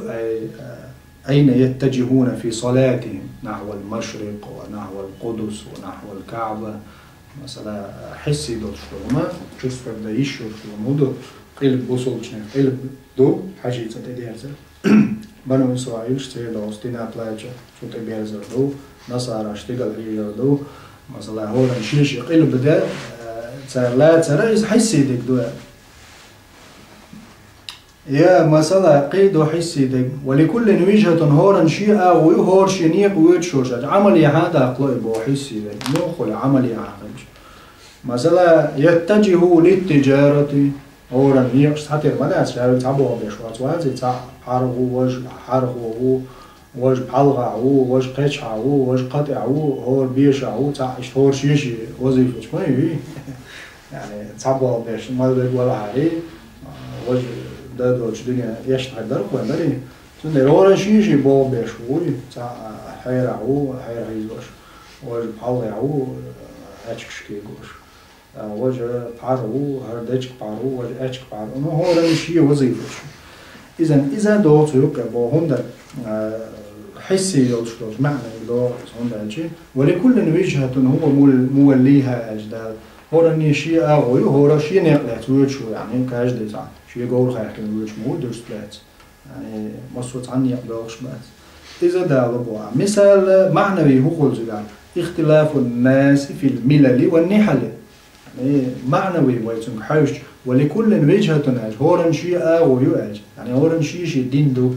[SPEAKER 3] أين يتجهون في صلاتهم نحو المشرق ونحو القدس ونحو الكعبة مثلا حسي دو شلوما جسفر دا يشور شلوما دو قلب بوصلشنا قلب دو حاجيتا تديرزر بنو إسرائيل شتير دو ستينا بلاجة شو تبيرزر دو نصارى اشتغل ريجر دو مثلا هورا نشيش قلب دا تسار لا تسار حسي ديك دو يا مثلا قيد حسي دك ولكل وجهة هورا شيء أو هور شنيق ويتشوش عملي هذا قلب وحسي دك نوخل عملي عقل مثلا يتجه للتجارة هورا نيقش حتى ما ناس يعني تعبوا بيشوات وهذا تاع حرغو وج بحلغو وج قشعو وج قطعو هور بيشعو تاع هور شيشي وظيفة شوي يعني تعبوا بيش ما ولا عليه وج ده دوش دنيا يشتغل درك وندري تندر هورا شيشي بو بيشوي تاع حيرعو حيرعيزوش وج بحلغو أشكشكي جوش وج بحرغو هردج بحرغو وج أشك بحرغو هورا شيء وظيفة إذا دوت يوكا بو هندا حسي يوشلوش معنى دو هندا شيء ولكل وجهة هو موليها أجداد هورا نيشي أغوي هورا شيء نقلت ويتشو يعني كأجداد تاع شيء قول خير كن ويتش مو درس بلات يعني مصوت عني يقدرش بات إذا ده لبوا مثال معنوي هو قول زمان اختلاف الناس في الملل والنحل يعني معنوي ويتم حوش ولكل وجهة أج هورا شيء أغوي أج يعني هورا شيء دين دو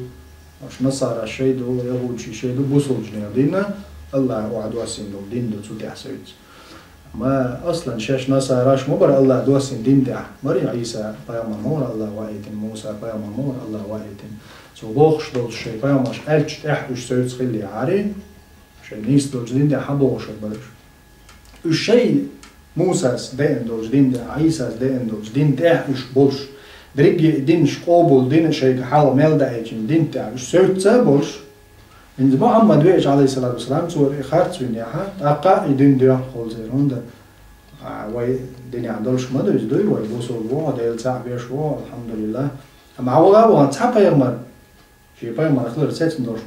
[SPEAKER 3] مش نصارى شيء دو يهود شيء دو بوصل جنيه دينا الله وعد واسين دو دين دو تودي حسيت ما أصلاً شاش نصاراش مبر الله دوسين دين ده مري عيسى بيامر مور الله وايتن موسى بيامر مور الله وايتن سو بوخش دول شيء بيامرش ألش تحوش سويت خلي عاري شيء نيس دول دين ده حبوش برش الشيء موسى دين دول دين ده عيسى دين دول دين تحوش بوش دريج دينش قابل دين شيء حال مال ده هيجين دين تحوش سويت بوش إن محمد ويش عليه الصلاة والسلام صور إخارت بنياها أقا يدين ديا خالص هوندا وي دنيا عندلش ما دوش دوي وي بوصل ووا ديل ساعة بيش ووا الحمد لله أما عوضا وان تحب يمر شيء بيمر خلر سيتن دوش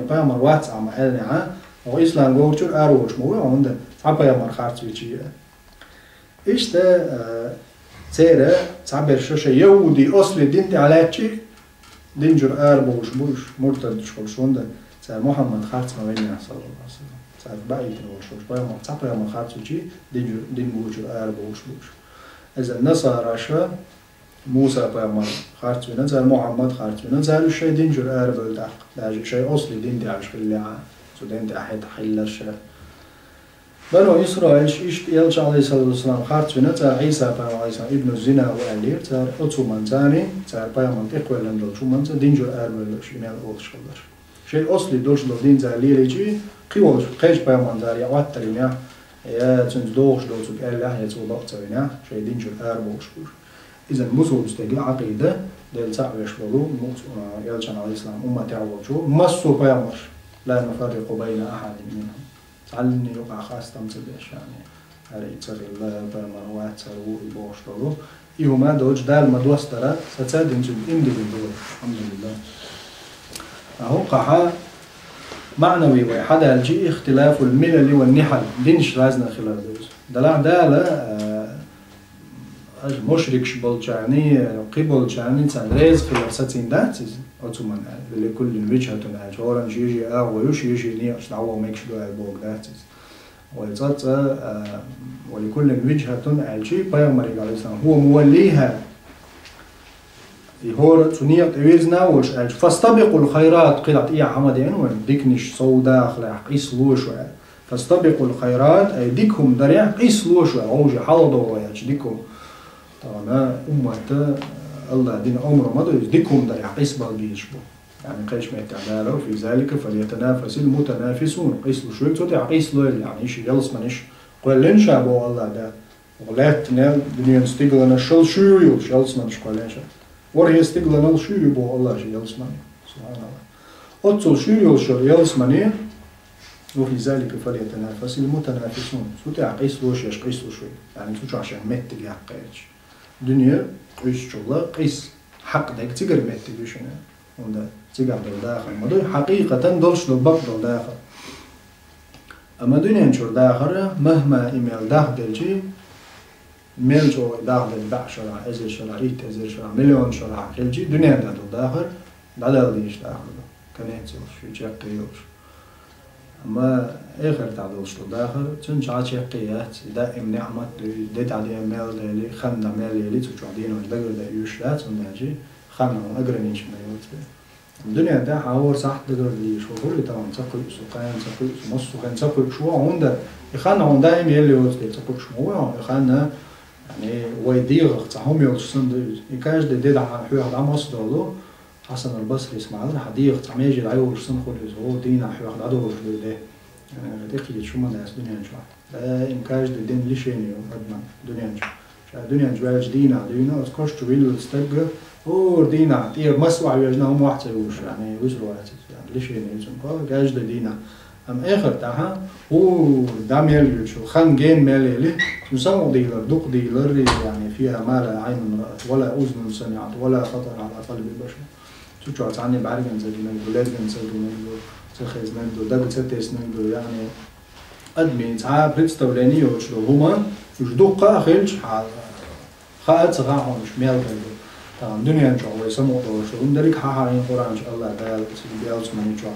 [SPEAKER 3] بيمر وات عم قالني ها وإسلام جوتشر أروش مو هوندا تحب يمر خارت بيشي إيش ده سيرة تعبر شو يهودي أصلي دين على شيء دينجر أربوش بوش مرتد شخص هوندا محمد خارج ما بيننا صلى الله عليه وسلم صار بعيد الوشوش بايا ما تصبر ما خارج وجي دين بوجر آل بوش إذا النصارى شا موسى بايا ما خارج ونزل محمد خارج ونزل الشيء دينجر آل بلدق لا شيء أصلي دين دعش في اللي سو دين دعهت حيل الشيء بنو إسرائيل إيش يلش عليه الصلاة والسلام خارج ونزل عيسى بايا عيسى ابن الزنا وألير صار أتو منزاني صار بايا من تقوى لندل شو منزل دينجر آل بلدق شيء مال أول شغلش شيء أصلي دوش دين زالي ليجي قيوش قيش بيمان زاري عواترينيا يا تنز دوش دوش قال له يتو ضغطرينيا شيء دين جو أربوش إذا مسلم استجي عقيدة دل صعب يشبهوا يلشان على الإسلام أمة تعود شو مسوا بيامر لا نفرق بين أحد منهم تعلني يقع خاص تمسدش يعني هذا يتصل الله بيامر واتسرو يبوش دولو إيهما دوش دال مدوسترا ستادين جد إنديفيدوال الحمد لله أهو قحا معنوي وحدا الجي اختلاف الملل والنحل دينش رازنا خلال دوز دلع دالا مشرك شبالجاني قبالجاني تان ريز خلال ستين داتيز أتومن لكل وجهة هورا جيجي ويوش يجي نيقش دعوة ميكش دو البوك داتيز ويزات ولكل وجهة الجي بيامري عليه السلام هو موليها هور تنيق ويزنا وش فاستبقوا الخيرات قلت إيه عمدين وديكنش صودا خلاق إسلوش فاستبقوا الخيرات أي ديكهم دريع إسلوش أوجي حلضوا وياش ديكم طبعا أمة الله دين عمره ما دوز ديكم دا يقيس بالبيش بو يعني قيش ما يتعدالو في ذلك فليتنافس المتنافسون قيس له شوي توتي عقيس له يعني إيش يلص منش قال لين شابو الله دا وغلات نال دنيا نستقلنا شل شو يلش يلص منش قال لين شاب ورا يستقلنا شو يبو الله شيء يلص مني سبحان الله أتصل شو يلش يلص مني وفي ذلك فليتنافس المتنافسون توتي عقيس له شيء قيس له شوي يعني توتي عشان مت يعقيش دنيا قيس شغله قيس حق داك تقدر مت بيشنا وندا تقدر داخل ما دون حقيقة دلش للبطل داخل أما دنيا نشور داخل مهما إيميل داخل شيء ميل جو داخل بعشرة أزر شرع إيت أزر شرع مليون شرع كل شيء دنيا داخل داخل ليش داخل كنيت يوش في شقي يوش أما آخر تعدلش داخل تنش عشقيات دائم نعمة ديت عليها ميل لي خمنا ميل لي تجودين وجدقر دا يوشلات ونجي خمنا أجرنيش ما يوتي الدنيا ده حاور صح تقدر لي شو هو اللي طبعا تقول سقيان تقول نص سقيان تقول شو عنده يخلنا عن دائم يلي يوتي تقول شو هو يخلنا يعني ويدير تعهم يوصل يكاش ديت على حوار عم أصدره حسن البصري اسمع هذا حديق تعميج العيور سن خلص هو دينا حوار عدو ده يعني دقيقة شو ما ناس دنيا نشوا لا إنكاش دين ليشيني أدنى دنيا نشوا دنيا نشوا جدينا دينا أذكرش تويل استجى أو دينا تير مسوع يجنا هم واحد يوش يعني وزروا يعني ليشيني يسمى كاش دينا أم آخر تاعها هو داميل شو خان جين مالي يسمى ديلر دوق ديلر يعني فيها ما لا عين رأت ولا أذن سمعت ولا خطر على قلب البشر شو عني بعرف نزلنا الولاد نزلنا تخيز نقدر دقت ستة نقدر يعني أدمي تعب بريستولاني وشلو هما يجدوق آخرش خاط صغار مش ميل كده طبعا الدنيا إن شاء الله يسمو دوشلو ندرك حاين قرآن إن شاء الله قال بيالس من يجوا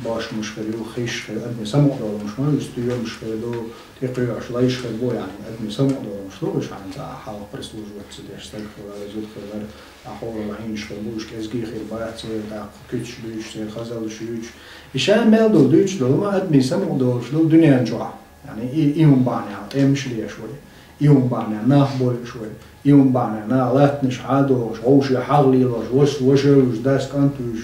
[SPEAKER 3] باش مشكلة وخيش أدمي سمو دور مش ما يستوي مشكلة دو تقريبا عش لا يشكل بو يعني أدمي سمو دور مش لو مش عن حال بريستوج وتسديش استغفر ولا زود خير أحول رايحين يشكل بوش كأزجي خير بايع تصير داق كتش دوش تصير خزل شيوش إشان مال دو دوش لو ما أدمي سمو دور شلو الدنيا نجوع يعني إيهم بعناه مش ليه شوي إيهم بعناه ناه بول شوي إيهم بعناه نا لا نشعادو شوش يحلي لوش وش داس كانتوش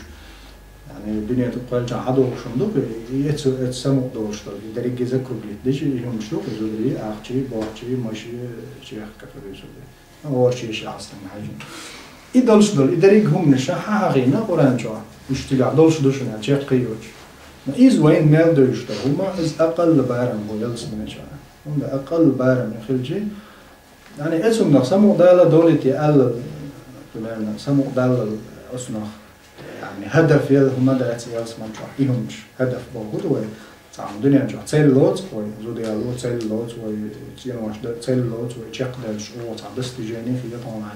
[SPEAKER 3] يعني الدنيا تقول جا حدو شندوق يتسمو دوش دري جزكرو بليت ديش يوم شلوك زودري أخشي باخشي ماشي شيء كتبي زودري أول شيء أصلا حاجة إدلش دول إدريج هم نشا حاغينا قران جوا اشتغل دلش دوشنا شيء قيوش ما إز وين مال دوش ده هما إز أقل بارم هو يلص من الشارع هم أقل بارم خلجي يعني اسم نقسمو دالة دولتي أقل بمعنى سمو دالة أصنع يعني هدف هم دلتي يلص من الشارع إيهمش هدف موجود هو تعم الدنيا نجح تسيل لوت وي زودي لوت تسيل لوت وي تيانواش تسيل لوت وي تشق دالش أو تعم دستجاني في طبعا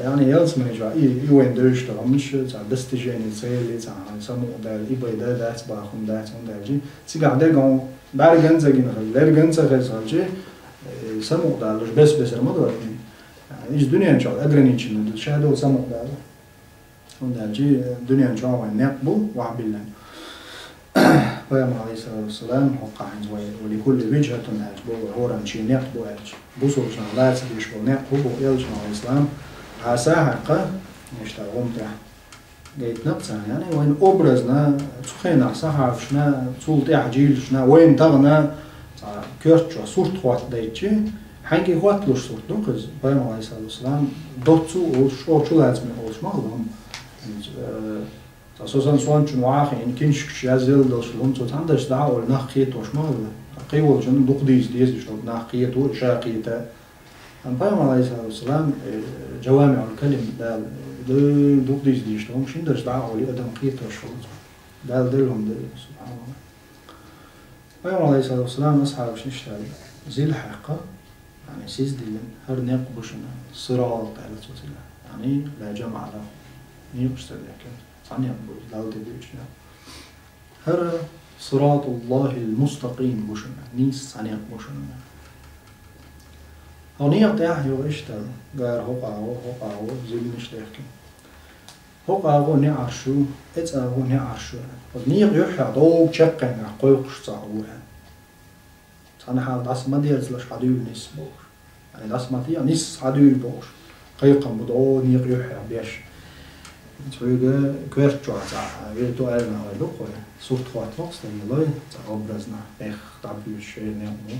[SPEAKER 3] يعني يلص من الجوا وين دوش ده مش تعم دستجاني تسيل تعم سمو دال إبى دات باخم دات هم دالجي تيجي عندك عم بعد جنزة جينا خل لا جنزة خل صارجي سمو دالش بس الموضوع يعني إيش الدنيا نجح أجرني شنو شهادة سمو دال هم دالجي الدنيا نجح وين نقبل وعبيلنا ويا عليه الصلاة والسلام حق عن ولكل وجهة أجبو هورا شيء نقبو أج بوصل شان لا تبيش بنقبو يلش مع الإسلام عساها قا نشتغلون تاع جيت نقصان يعني وين أبرزنا تخينا صح شنا صول تاع جيل شنا وين تغنا كرتشوا صورت خوات دايتشي حنجي خوات لوش صورت دوكز ويا عليه الصلاة والسلام دوتسو وشو لازم يقولش ما هم أساساً سوان شنو عاخي إن كنش كشيازيل دوش لهم تندش دعوة لناخيت وش ما هذا قيول جن دقديس ديز شلون ناخيت وشاقيته أم بيوم عليه الصلاة والسلام جوامع الكلم دال دقديس ديز شلون مش ندش دعوة لأدم قيت وشلون دال دلهم دل سبحان الله بيوم عليه الصلاة والسلام أصحاب شو نشتغل زي الحقيقة يعني سيز دلن هر نقبشنا صراط على توصل يعني لا جمع له نيقش تذكر عني أقول لا تدريش هر صراط الله المستقيم بوشنا نيس عني بوشنا هوني أقطع يو إشتغل غير هقعو زي نشتاكي هقعو نعرشو إتأهو نعرشو ونيق يحيى دوب شقن قويقش تعوها أنا حال داس ما ديرز لش عدو نيس بوش يعني داس ما دير نيس عدو بوش قيقا بدو نيق يحيى بيش تقول كوير جوا تاع ويرتو أنا هاي لقوة صوت خوات وقت اللي تعبرزنا إخ تعبير شيء نعمو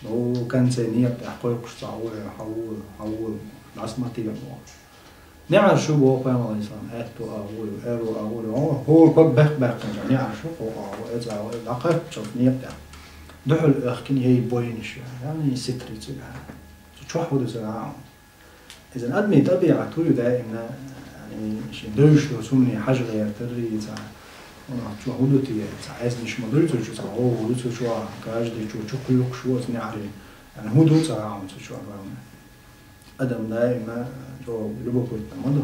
[SPEAKER 3] لو كان زينية تحقيق تعول حول العاصمة تيجي نعرف شو بو قيام الإنسان أتو أقول هو كل بخ نعرف شو هو إذا لقيت شوف نيبدأ دحول أخكني هي بوينش يعني ستري تجاه شو حود زراعة إذا أدمي طبيعة توي دائما يعني شيء دوش لو سمني حاجة غير تري تاع شو حودتي عايز مش مدري شو تاع هو حودته شو كاج دي شو كلك شو نعرف يعني هو دو تاع شو أدم دائما جو لبوكوت ماذا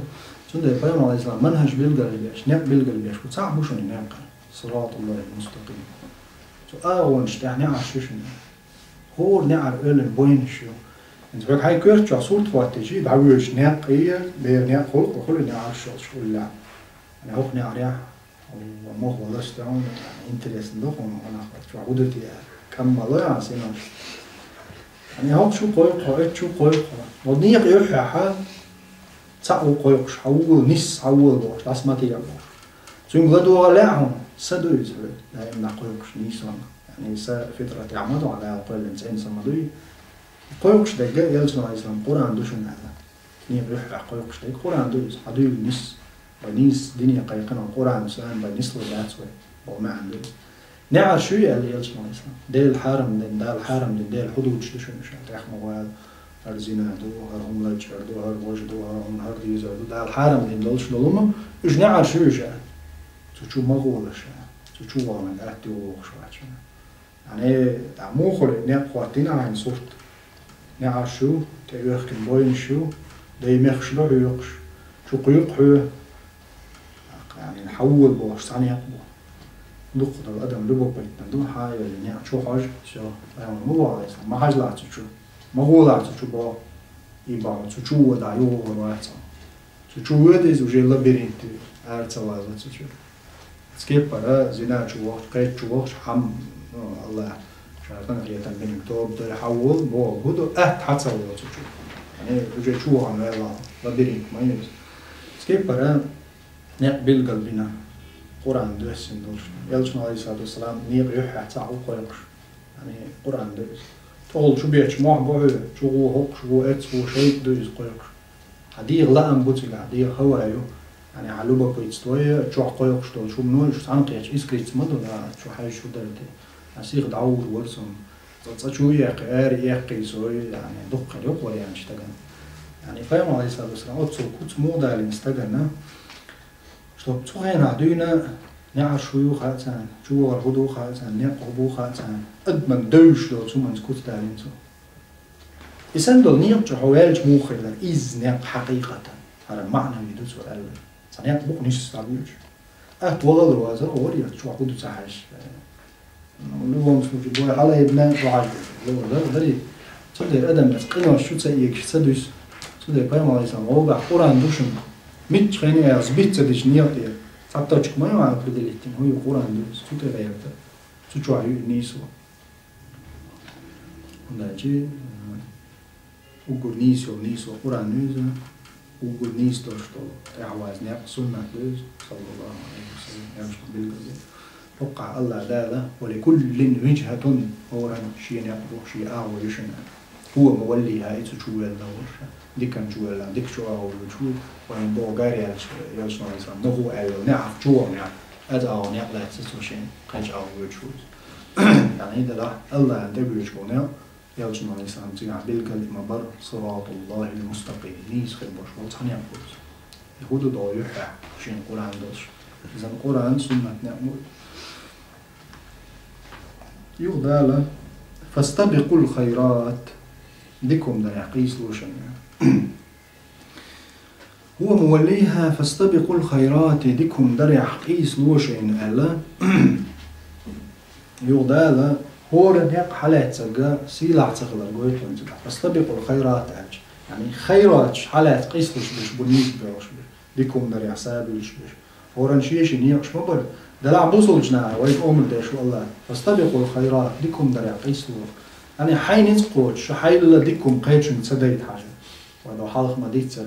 [SPEAKER 3] سند قيام الإسلام منهج بيلقى نعم بيلقى وتصعب وشو نعم صراط الله المستقيم أغونش يعني عشوش هو نعر البوين شو أنت بقى هاي كير شو صورة واتجي بعويش ناقية بناق خلق وكل نعر شو لا أنا هو نعر يا وما هو لاش تعون إنترس ندخون أنا شو عودتي كم الله عسينا يعني هو شو قوي شو قوي ودنيق يرحى حال تعو قويش حول نس حول باش لاس ما تيجي باش شو غدوا غلاهم سدوا يزول لا يمنع قويش نيسان يعني فترة يعمدوا على قول الإنسان سمدوي قويش ده جاء يلزم الإسلام قرآن دوش من هذا نيم يرحى قويش ده قرآن دوش حدوي نس ونيس دنيا قيقنا القرآن سان بنيس لجاتوي وما عنده نعر شو اللي يلزم الإسلام ده الحرم ده الحرم ده الحدود شو مش هتاخ موال الزنا دو هرهم لا يشردو هر وجدو هرهم هر يزردو ده الحرم اللي دولش دولما إيش نعر شو جاء تشو مغول شاء تشو وانا قاعد وخشوات يعني مو خلي نقواتنا عن صورت نعر شو تيوخ كن بوين شو ده يمخش له يقش شو قيق هو يعني نحول بوش ثاني يقبو نقطة الأدم لبو بيتنا دو حاجة اللي نعر شو حاجة شو يعني مو عايز ما حاجة لا تشو مغول لا تشو با يبا تشو ودا يو ورواتا تشو وديز وجي لابيرينت أرتلا لا تشو سكيب برا زنا شو وقت قيد شو وقت حم الله شايفنا اللي تنبين كتاب ده يحول بو بدو حتى ولا تشو يعني وجي شو عم يلا لابيرينت ما ينس سكيب برا نقبل قلبنا قرآن درس ندوش يلش عليه الصلاة والسلام نيق يحيى تعو قيقش يعني قرآن درس تقول شو بيتش ما بوه شو هو هوك شو اتس هو شيء درس قيقش حديق لا أنبوتي حديق هوايو يعني علوبة كويتستوية شو قيقش تقول شو منو شو عنقيش إسكريت مدو لا شو حاجة شو درتي أسيق دعور ورسم شو يقاري يقي سوي يعني دق يقوى يعني اشتغل يعني فاهم عليه الصلاة والسلام أتصل كوت موضع اللي مستغلنا شو هنا عدونا نعر شو خاتان شو ورهدو خاتان نقبو خاتان أدمن دوش لو شو من سكوت دارين سو يسندل نيق حوالج موخيلا إز نق حقيقة هذا معنى يدوس ولا سنيق بوق نيش تعبيرش أتوغل الوازر أوري شو عقود تعاش لو مش بوي على ابناء وعاج لو دري صدق أدم قنا شو تسيك سدوس صدق قيام عليه السلام هو قرآن دوشن ميت خيني أزبيت تدش نياتي حتى تشك ما يعرف بدلتين هو القرآن دوس شو تغيرته شو عيو نيسو ونجي وقول نيسو قرآن نيسو وقول نيس دوشتو تعواز نيق سنة دوس صلى الله عليه وسلم يمشي بالقلب وقع الله داله ولكل وجهة هو شيء يقبو شيء أعوى يشنا هو مولي هاي تشوي الدور ديك كان شو ولا ديك شو أو شو وين بو غير يلشنا إنسان نهو أو نعرف شو نعرف هذا أو نعرف لا تسوشين قاج أو شو يعني إذا لا الله عنده بيشوفنا يلشنا إنسان تيجي بالقلب مبر صراط الله المستقيم نيس خير باش وطن يقول يهود ضايع شين القرآن دوش إذا القرآن سنة نعمل يقول فاستبقوا الخيرات ديكم ده يقيس لوشن هو موليها فاستبقوا الخيرات ديكم ده يقيس لوشن ألا يقول هو رنيق حالات سجى سيلع تغلر قويت لنجح فاستبقوا الخيرات يعني خيرات حالات قيس لوش بيش بنيس بيش ديكم ده يحساب لوش بيش هو رنشيش نيقش مبر دلع بوصل جناها ويك أمر ده شو الله فاستبقوا الخيرات ديكم ده يقيس لوش يعني حين يتقوش حين لا ديكم قيتشن تسديت حاجة وهذا حالك ما ديتر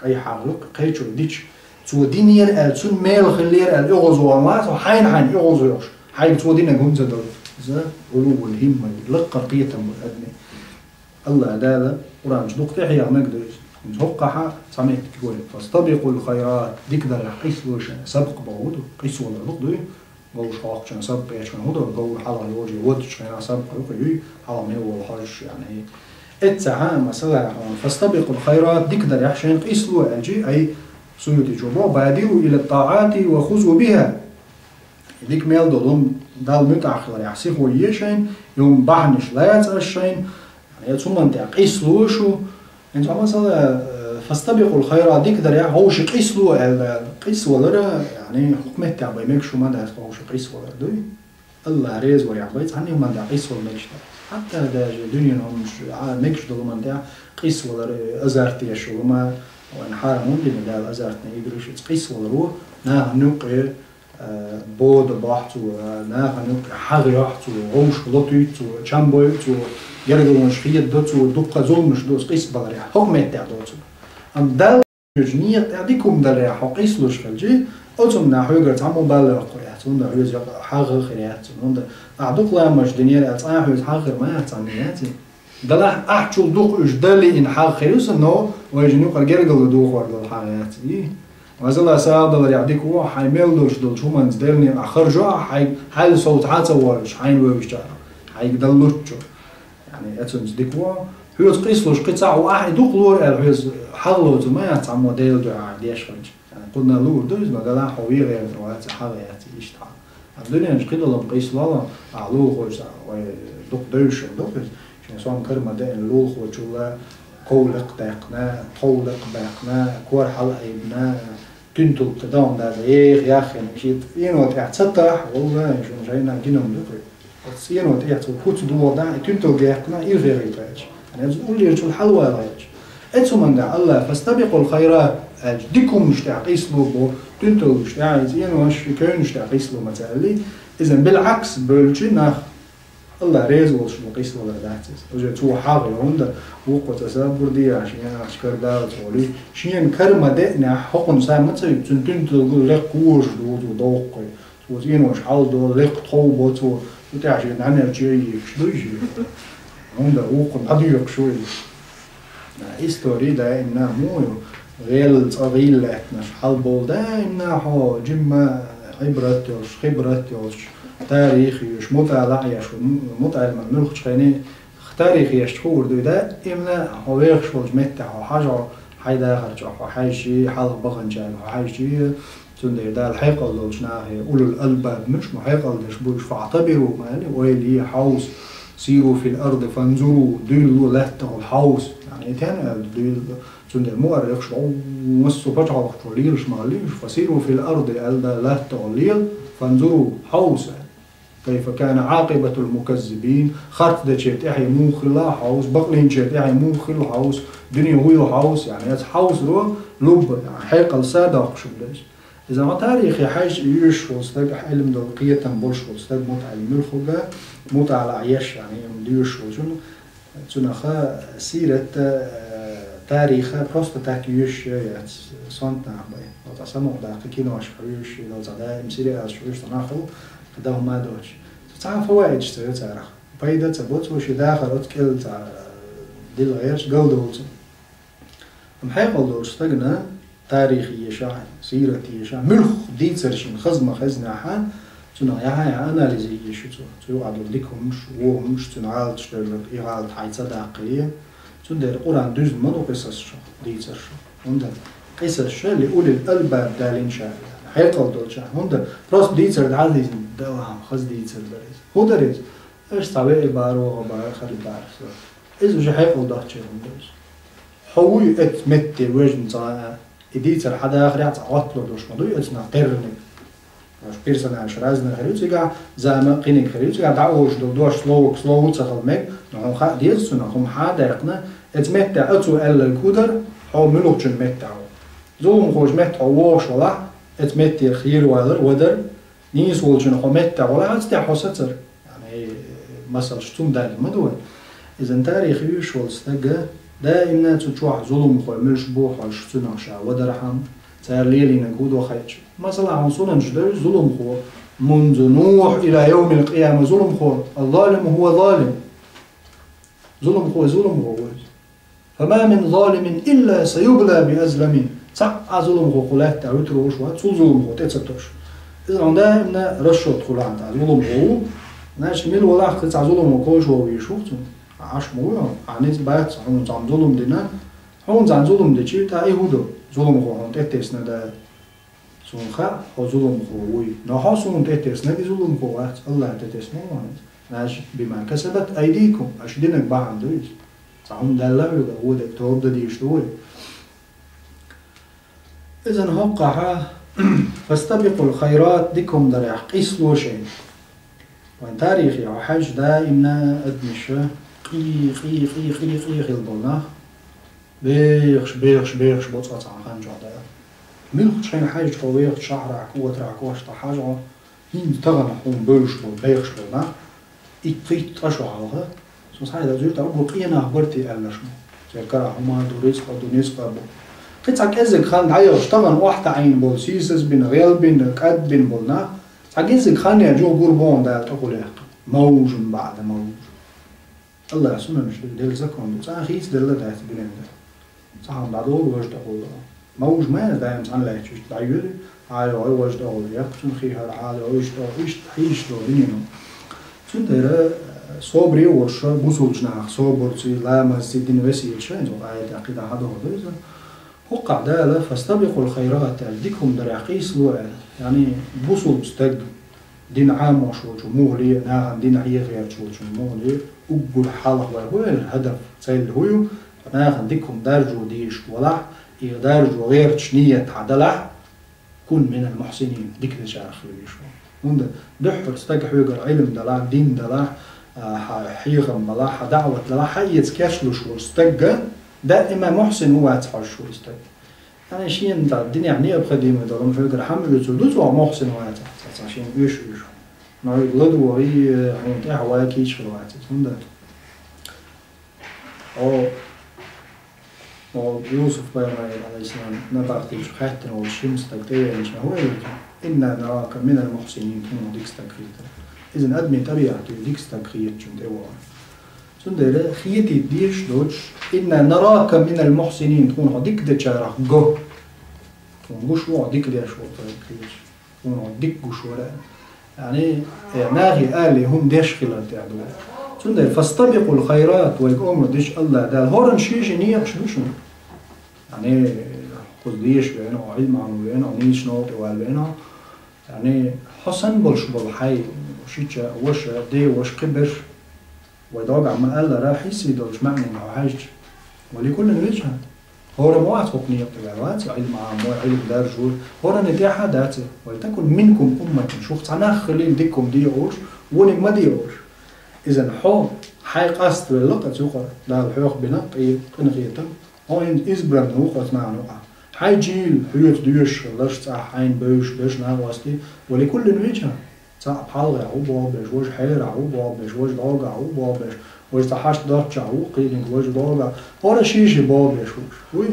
[SPEAKER 3] أي حالك قيتشو ديتش تو دينير تون ميل خلير يغزو الله وحين يغزوش حين تو دينا جون زدل ذا علو الهمة لقى قيتم الأدنى الله دالا ورانج نقطة هي نقدر نتوقعها سمعت تقول فاستبقوا الخيرات ديكدر قيسوش سبق بعود قيسوا ولا نقدر قول شاق شن سبق يشون هذا قول حلا يوجي ودش شن سبق يقول حلا ما هو الحاج يعني اتسعى مثلا فاستبقوا الخيرات ديكدر يحشين قيسوا أجي أي سيوتي جوبا بادروا إلى الطاعات وخذوا بها ديك ميل دولهم دال متأخر يحسيخوا يشين يوم بحنش لا يتأشين يعني ثم أنت قيسوا شو أنت مثلا فاستبقوا الخيرات ديكدر يعني هوش قيسوا القيس ولا يعني حكمة تعبي ميك شو ما ده هوش قيس ولا دوي الله ريز ويعبيت عني ما ده قيس ولا ميكش حتى ده الدنيا هم ميكش دول ما ده قيس ولا أزارتي شو ما وانحار ممكن ده الأزارتنا يدريش قيس ولا روح نا نوقي بود باحتو نا نوقي حاجة يحتو غوش لطيتو شامبويتو يرجعون شخية دوتو دقة زومش دوس قيس بلاري حكمة تعدوتو أم دال يجنية تعديكم دلري حقيس لوش خلجي أتم نحوجر تعمو بالله قريات وندا حوز حاجة خيرات وندا أعدق لا مش دنيا أتصنع حوز حاجة ما يتصنعاتي دلها أحشل دوق إجدالي إن حاجة خيروس إنه ويجنيو قرجر قل دوق ورد الحياة وزلا ساعة دلري يعديك هو حيميل دوش دل شو من زدلني آخر حي صوت حاتة ورش حين ويش جارا حي دلوتشو يعني أتم زديك هو حوز قيس لوش قطع واحد دوق لور الحوز حلو ما يتعمو ديل دعاء ديش خرج يعني قلنا لور دوز ما قال حوي غير روات حاجات يشتغل الدنيا مش كده لما قيس لا علو خوش دوق دوش دوق عشان سوام كرمه ده لو خوش ولا قولق دقنا طولق بقنا كور حلق ابنا تنتو قدام ده ايه يا اخي مشيت ينو تحتسطح والله شو جاينا جينهم دوق ينو تحت دو ده تنتو دقنا يغير يباج يعني تقول لي شو الحلوه رايج أنتم من الله فاستبقوا الخيرات ديكم مش تعقيسلوا بو تنتو مش عايزين وش كون مش تعقيسلوا مثلا إذا بالعكس بلجنا الله ريز وش نقيسلوا لذاتس وجه تو حاضر عنده وقت تسابر دي عشان أشكر دار تقولي شين كرمة دقنا حكم سامة تنتو تقول لك قوش دو دوقي وزين وش حال دو لك طوبة تو وتعشين عنا جاي شو يجي عنده وقت أضيق شوي إستوري ده إنه مو غير صغير لحناش حلبول ده إنه هو جمع عبرتيوش خبرتيوش تاريخيوش مطالعيش مطالع ملخش خيني تاريخيش تقول ده إمنا هو يخشوش متى هو حاجة حيدا خرج هو حاجة حلق بغنجان هو حاجة تندر ده الحقيقة اللي وشناه أولو الألباب مش محقيقة اللي شبوش فاعتبروا مالي ويلي حوس سيروا في الأرض فانظروا ديلوا لهته الحوس يعني تاني ديل تند المؤرخ شو مسوا بجعوا ليل شماليش فسيروا في الأرض ألدا لهته الليل فانظروا حوس كيف كان عاقبة المكذبين خط ده شيء تحي موخلا حوس بقلين شيء تحي موخل حوس دنيا هو حوس يعني حوس رو لب يعني حيقل صادق شو بدش إذا ما تاريخي حاج يوش وستاج علم دقيقة تنبولش وستاج متعلم الخوجة متعلى عيش يعني مديوش وشون تناخا سيرة تاريخ بروست تاكيوش يعني صنت نعبي لو تسمع ده كينو أشكريوش لو تدا مسيرة أشكريوش تناخو كده ما دوش تعرف فوائد شتى تعرف فايدة تبوت وش داخل أتكل تاع دل غيرش قلدوت محيقل دوش تجنا تاريخي شاعر سيرتي شاعر ملخ ديت سرشين خزمة خزنة حان تنا يا أناليزي شو تو عدل ليكمش وهمش تنعال تشتغل إعادة حيث داقية تندر القرآن دوز منو قصص شو ديت سرشو هندا قصص شو اللي يقول الألباب دالين شاعر حيقل دول شاعر هندا راس ديت سر دعالي دوام خز ديت سر دريز هو دريز إيش طبيعي بارو غبار خرب بارس إذا وش حيقل ده شيء هندوس حوي اتمتي وجن صاع إديتر حدا آخر يعطى عطلو دوش مدوي اتنا قرنك واش بيرسنا شرازنا خريوتيجا زعما قينك خريوتيجا دعوش دوش سلو تسخل ميك نحن خا ديرسو نحن حدا يقنا اتمتى اتو ال الكودر حو ملوكشن متاو زوم خوش متاو واش ولا اتمتي خير ودر نيس ولشن حو متى ولا هتستي حوستر يعني مثلا شتوم دال مدوي إذا تاريخ يوش والستجا دائما تشوح ظلم خوي مش بوح ولا شتنا شا ودرحم صار ليلي نقود وخيش مثلا عنصرنا جدار ظلم خو منذ نوح إلى يوم القيامة ظلم خو الظالم هو ظالم ظلم خو فما من ظالم إلا سيبلى بأزلم صح ظلم خو قلات تعوتر وشوات سو ظلم خو تتسطش إذا دائما رشوت خلان تاع ظلم خو ناش ميل ولا خ تاع ظلم خو شو ويشوفتم عاش مو عنيز بايت عن ظلم دينا هون عن ظلم دشي تا يهودو ظلم خو هون تتسنا دا سونخا او ظلم خو وي نو سون تتسنا دي ظلم خو وات الله تتسنا ناش بما كسبت ايديكم اشدنك بعد دويس تعون دلعوا هو ده توب دي شتوي اذا هقع فاستبقوا الخيرات ديكم دريح قيسلو شيء وان تاريخي او حاج دائما ادمشه قي البنا بيخش بوصات عن خنجة ده ملخ شين حاجة قوية شعر عكوة رعكوش حاجة هين تغنى حون بيخش بنا إتفيت أشعالها سو صحيح ده زيوت أقول قينا هبرتي ألشمو تذكر هما دونيس قابو قيتك إزك خان عيو اشتغل واحدة عين بول سيسس بين غيل بين كاد بين بولنا إزك خان يجو قربون ده تقول موج بعد موج الله سمع مش دل زكون صح خيس دل ده بين ده صح بعد أول وجد أقول موج ما دايم عن لا يشوف تعيري عايو وجد أقول يقتن خيها عايو وجد إيش حيش ده بينه سندرة صبري وش بوسوج ناخ صبر تي لا ما سيدين وسيل شيء جو آية عقيدة هذا هو ده هو قاعدة لا فاستبقوا الخيرات ديكم درعقيس لو يعني بوسول مستق دين عام وشو مولي ناخ دين عيه غير شو مولي وقول حاله وهو الهدف سيل هو ناخ ديكم درجو ديش ولا يدرجو غير تشنية عدلة كن من المحسنين ديك نشاخ ليشو هند دحر استق حوجر علم دلا دين دلا حيغم بلا دعوة دلا حيت كاشلو شو استق دائما محسن هو أتحش شو استق يعني شيء انت الدنيا يعني بقديمة دلهم حوجر حمل تدوس ومحسن هو أتحش عشان يش ما يغلط وهي عند أهواء كيش في الوقت هند أو يوسف بن عليه السلام نبغتي شو حتى هو الشمس تقدير مش هو إننا نراك من المحسنين كنا ديك استكريت إذن أدمي طبيعته ديك استكريت جند أول سندرة خيتي ديش دوش إننا نراك من المحسنين كنا ديك دشارة جو كنا شو ديك ديش وطريقش كنا ديك شورا يعني ناهي آلي هم ديش خلال تعدوا سندر فاستبقوا الخيرات ويقوموا ديش الله ده الهورن شيء نية شنو يعني خذ ديش بينه وعلم عن بينه ونيش نوت والبينه يعني حسن بلش بالحي وشيء وش دي وش كبر ويدوق عم قال راح يصير دوش معني مع حاجة ولكل وجه هو ما عطوك نية تبعات علم عام وعلم درجول هو ندي حداته ولتكن منكم أمة شوفت أنا خليل ديكم ديوش ونك ما ديوش إذا حو حي قصد اللقطة سوقه ده الحيوخ بنقي قنقيتم هو إزبرم نوقة مع نوقة حي جيل حيوت ديوش لش صح حين بيش ناقوستي ولكل وجه صح بحلقة أو بابش وش حيرة أو بابش وش ضاقة أو بابش وش تحش ضغط أو قيدنك وش ضاقة ولا شيء بابش وش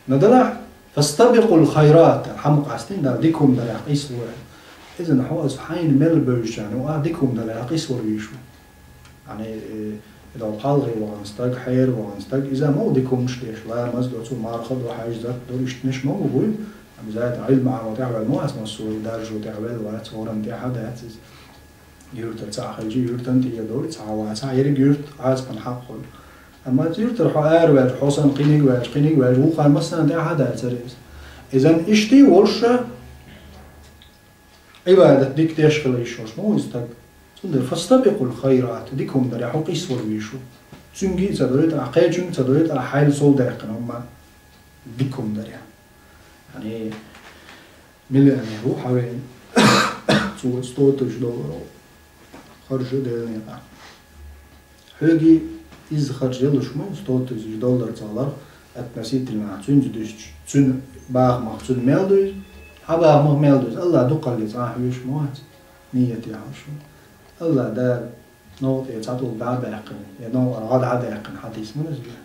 [SPEAKER 3] ندلع فاستبقوا الخيرات الحمق عستين ده ديكم دلع قيس ورد إذا حواس حين مل بيش يعني وأديكم دلع قيس وريشو يعني إذا بحلقة وعنستاق حير وعنستاق إذا ما وديكم مش ليش لا مزدو تو مارخد وحاج ذات دول إشتنش ما بقول بزايد علم مع وتعبل مو اسمه السوري درج وتعبل وتصورن دي حدا هاتز يورت تاع خلجي يورت انت يدور تاع تاع يري يورت عاز كان حقل اما يورت الحوار والحسن قينيق وخا مثلا دي حدا هاتز اذا اشتي ورش عبادة ديك تشغل ايشوش مو استق صدر فاستبقوا الخيرات ديكم دري حقي سور ويشو تنجي تدوريت عقاجم تدوريت على حال صول داقن هما ديكم دري يعني ملي أنا هو حوالي $100 خرج ديالني هاجي إذا خرج له شو $100 تالر أتمسيت المعتون جدش تون باغ مقصود ميلدوز حبا مغ ميلدوز الله دقل لي صاحي ويش موات نيتي عشو الله دار نوت يتعطل بعد يقن ينو غاد عاد يقن حديث من زبير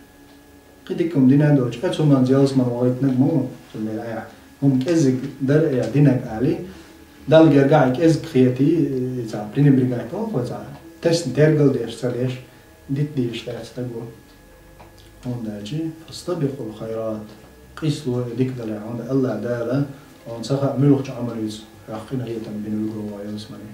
[SPEAKER 3] قدكم دينا دوش أتهم من زيالس من وغيت نجمو سمي الآية هم كأزك در يا دينك علي دال جرجعك أزك خيتي إذا بريني برجعك أو إذا تشت ترجل ديش سريش ديت ديش تستجو هون داجي فاستبقوا الخيرات قيسوا ديك دلع هون الله دالا هون سخا ملوخ عمليز راقنا هي تنبين الجوا يا اسمعني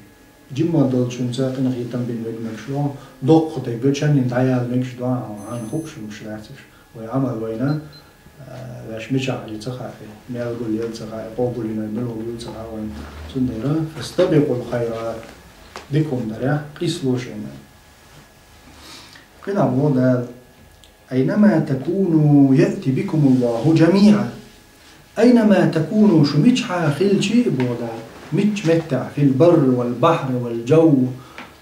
[SPEAKER 3] جيم ما دول شو مساقنا هي تنبين وجمك شلون ضق خطيب شن ينتعيال ميكش دعاء عن خوبش مش راتش ويعمل وينا باش مش على سخا ما يقول لي سخا قبول لنا ملوخ يقول سخا وين سندرا فاستبقوا الخيرات ديكم درع قيسوا شينا كنا موضع أينما تكونوا يأتي بكم الله جميعا أينما تكونوا شو متشحا خل شيء بوضع متش متع في البر والبحر والجو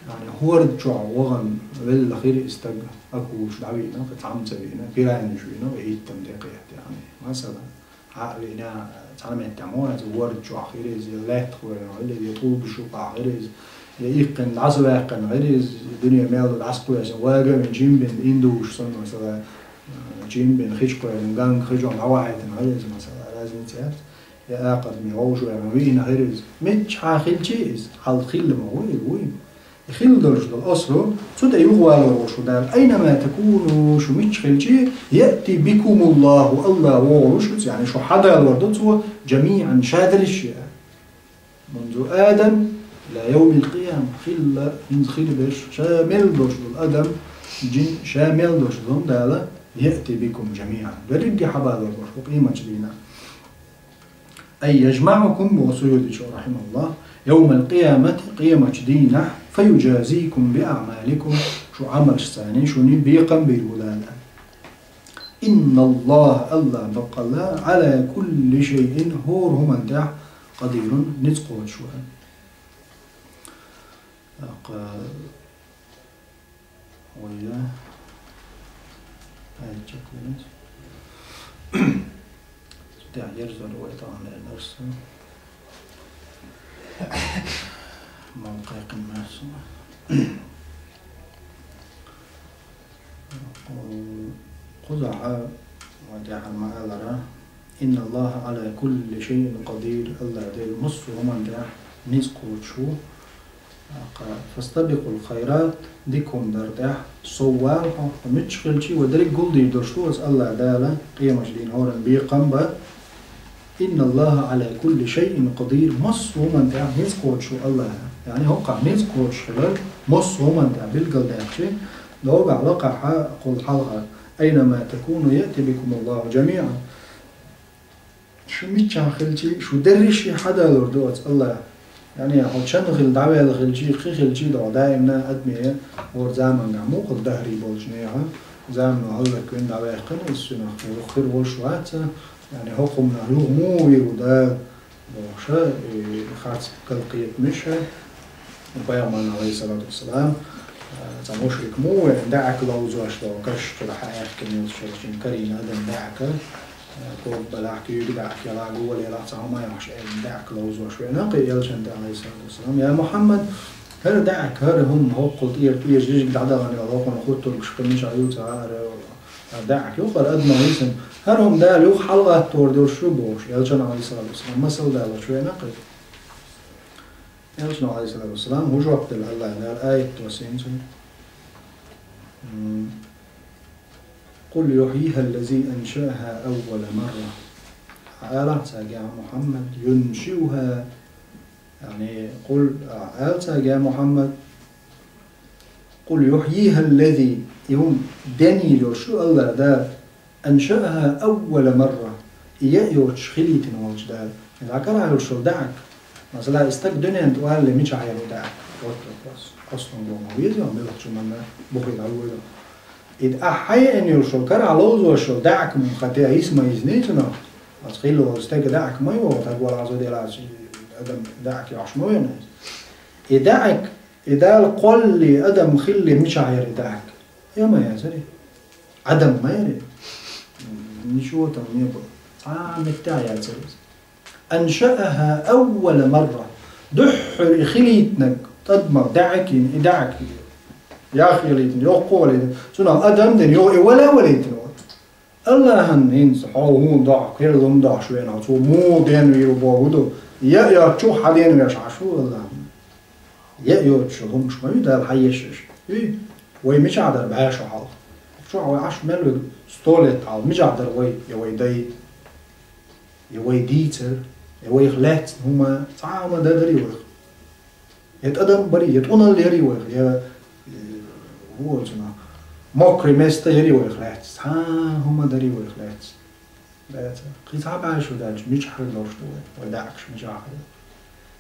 [SPEAKER 3] يعني هورد شو عوغن بالأخير استجى أكو شو دعوينا فتعم سبينا كيران شوينا وإيد تمدقيت يعني مثلا عقلنا تعلم التعمون هورد شو أخير إز لا تخوي اللي يطول بشو أخير إز يقن العصر يقن غيرز الدنيا مال العسكر عشان واجا من جيم بين إندوش صنع مثلا جيم بين خيشكو من جان خيجو عواعد غيرز مثلا لازم تيات يا أقد ميوجو يا موين غيرز متش حاخل شيء حال خيل موين وين خيل درج الأصل صد يغوى له شو دار أينما تكونوا شو متش خيل شيء يأتي بكم الله وورش يعني شو حدا الوردته جميعا شادر الشيء منذ آدم لا يوم القيامة خلا من خير شامل دوش الأدم جن شامل دوش دون دالا يأتي بكم جميعا برجع حبال الروح وقيمة جدينا أي يجمعكم وصيود رحمه الله يوم القيامة قيمة جدينا فيجازيكم بأعمالكم شو عمل ثاني شو نبيقا بالولاده إن الله بقى الله على كل شيء هو من قدير نسقه شوها ويا هاي الجاكوينت تاع يرزل ويطعن النفس موقع الناس قزع ودع المعالرة إن الله على كل شيء قدير الله دير مصر ومن دع نسقه شو فاستبقوا الخيرات ديكم دردح صوار ومتشغل شي ودرك قول دي درشوز الله دالا قيمة جدين هورا بيقنبا إن الله على كل شيء قدير مص ومن دع نسقوت شو الله يعني هوقع نسقوت شغل مص ومن دع بالقل داكشي دوقع وقع قول حلقة أينما تكونوا يأتي بكم الله جميعا شو متشغل شي شو درشي حدا لردوت الله يعني هو شنغل دعوة الغلجي خلجي دائما أدمية ورزامن عمو قل دهري بولجنيها زامن هلا كون دعوة قنص خير وشوات يعني هو قمنا له مو يرودا وشا خاص كالقية مشى وبيعمل عليه الصلاة والسلام مشرك مو دعك لو زوج لو كش كده حياة كنيوس شرشين كريم هذا دعك كوب بلاك يدعك يلا جوا يلا تعمى يعش دعك لو زوج شوي نقي يلشن عليه الصلاة والسلام يا محمد هل دعك هل هم هو قلت يجيك دعدا غني الله كنا خدت الكشكمش عيوت دعك يوخر أدنى ويسن هل هم ده لو حلقة توردور شو بوش يلشن عليه الصلاة والسلام مثل ده شوي نقي يلشن عليه الصلاة والسلام هو جواب الله ده آية توسين قل يحييها الذي أنشأها أول مرة آلة ساقع محمد ينشئها يعني قل آلة ساقع محمد قل يحييها الذي يوم دنيل شو الله دا أنشأها أول مرة يأيوش خليت نوجدال إذا كان يرشو دعك مثلا استك دنيا أنت وقال لي مش عيالو دعك أصلا قوم ويزيو عملت شو منا بخيط عولا إذا أحيي أن يرشو كان علوز وشو دعك من خطيئة اسمه يزنيتنا أتخيلوا استك دعك ما يوه تقول عزو دي العزو أدم دعك يعش ما يناس إدعك إذا القل لي أدم خلي مش عير دعك يا ما يزري عدم ما يري نشوه تنميبه متاعي يا زريز أنشأها أول مرة دحر خليتنك تدمر دعكين إدعك يا أخي ليتن يو قولي سنة أدم دن يو ولا وليتن الله هنز حاول ضع كير لهم ضع شوي نعطوا مو دين ويرو بابودو يا شو حدين ويش عشو الله يا شو هم مش ما يدا الحيش إيه ويمشي عدر بعاش حال شو عاش ملو ستولت على مش عدر وي داي يوي ديتر يوي خلات هما تعاما دا دري وخ يتقدم بري يتقنا اللي يري وخ يا هو جنا مكري مستا يري وخ خلات هما دري وخ خلات بات قيت عباش وداج مش حر لوش دو وداعش مش عارف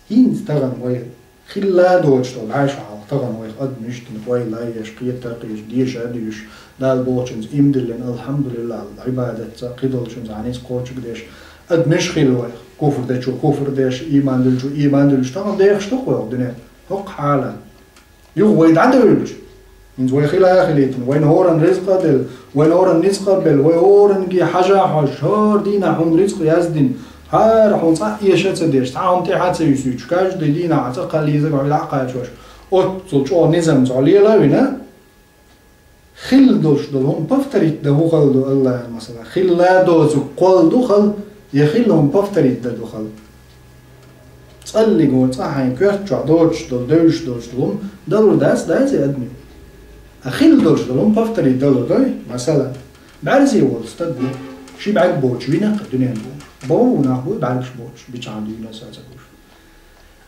[SPEAKER 3] هين تغن وي خلا دوش دو عايش على تغن وي قد مش وي لا يشقي تقيش ديش اديش دال بوتشنز امدلن الحمد لله العبادة قيدلشنز عنيس قوتش قديش اد مش خيل كفر داش كفر داش ايمان دلجو ايمان دلج طبعا ده يخشتق ويا الدنيا حق حالا يو وين عندلج من زوي خلا خليتن وين هورن رزق دل وين هورن رزق بل وين هورن جي حاجه حشار دينا هم رزق يزدن ها راح نصح يشت ديش تعهم تي حتى يسوي كاج دينا عتق لي زغ على عقاش او تو نظام عليه لا وينا خل دوش دلهم بفتريت ده هو خل الله مثلا خلا دوز قول دخل يخلهم بفتريت ده دخل تصلي قول صحين كرتشع دوش دل دوش دوش دلهم دلو داس زي أدمي أخيل دوش دلهم بفتريت دلو دوي مثلا بعرزي وول استدبو شي بعد بوش وينك الدنيا بو ناخبو بعرفش بوش بيش عندي ناس أتبوش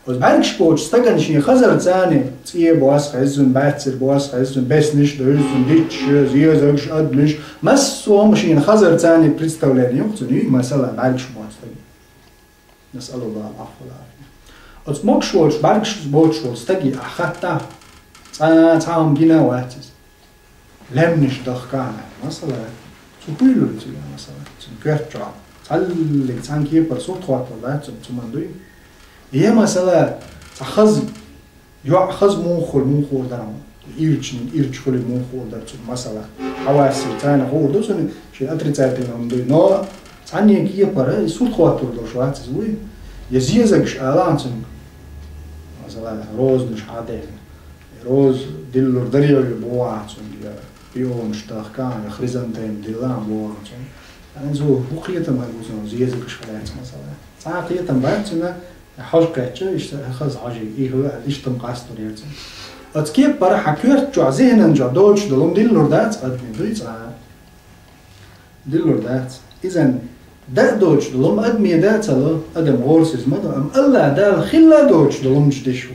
[SPEAKER 3] وز بعرفش بوش استقن شي خزر تاني تيه بواس خزن باتسر بواس خزن بس نش دوزن ديتش زيوزوش أدمش مسو مشين خزر تاني بريستولاني يقتني مثلا بعرفش بوش نسأل الله العفو والعافية وز موكش وولش بعرفش بوش وولش تجي أخذته تعاهم جينا واتز لم نش دخكانا مثلا تقولوا لي مثلا تنكرتشع تعلق تانكي برصوت خاطر لا تمندوي هي مثلا أخذ يأخذ مخول درام إيرج خل مخول در مثلا حواسي تاني هو دوسون شيء أدري تاني مندوي نو تاني كي برا صوت خاطر لو شو هاتزوي يزيزكش ألانتن مثلا روز مش عادي روز دلور دريو يبوعتن بيوم اشتاق كان يخرزن تين دلان بوعتن أنزو بقية ما يقولون زيزكش خلات مثلا ساعقية بعدنا حركة يخز عجيب إيه هو إيش تنقاس طريقة أتكيب برا حكيرت جو ذهنا جو دوش دلهم دلور دات أدمي دويت دلور دات إذن دا دوش دلهم أدمي دات له أدم غورسز مدو أم الله دا خلا دوش دلهم جدشو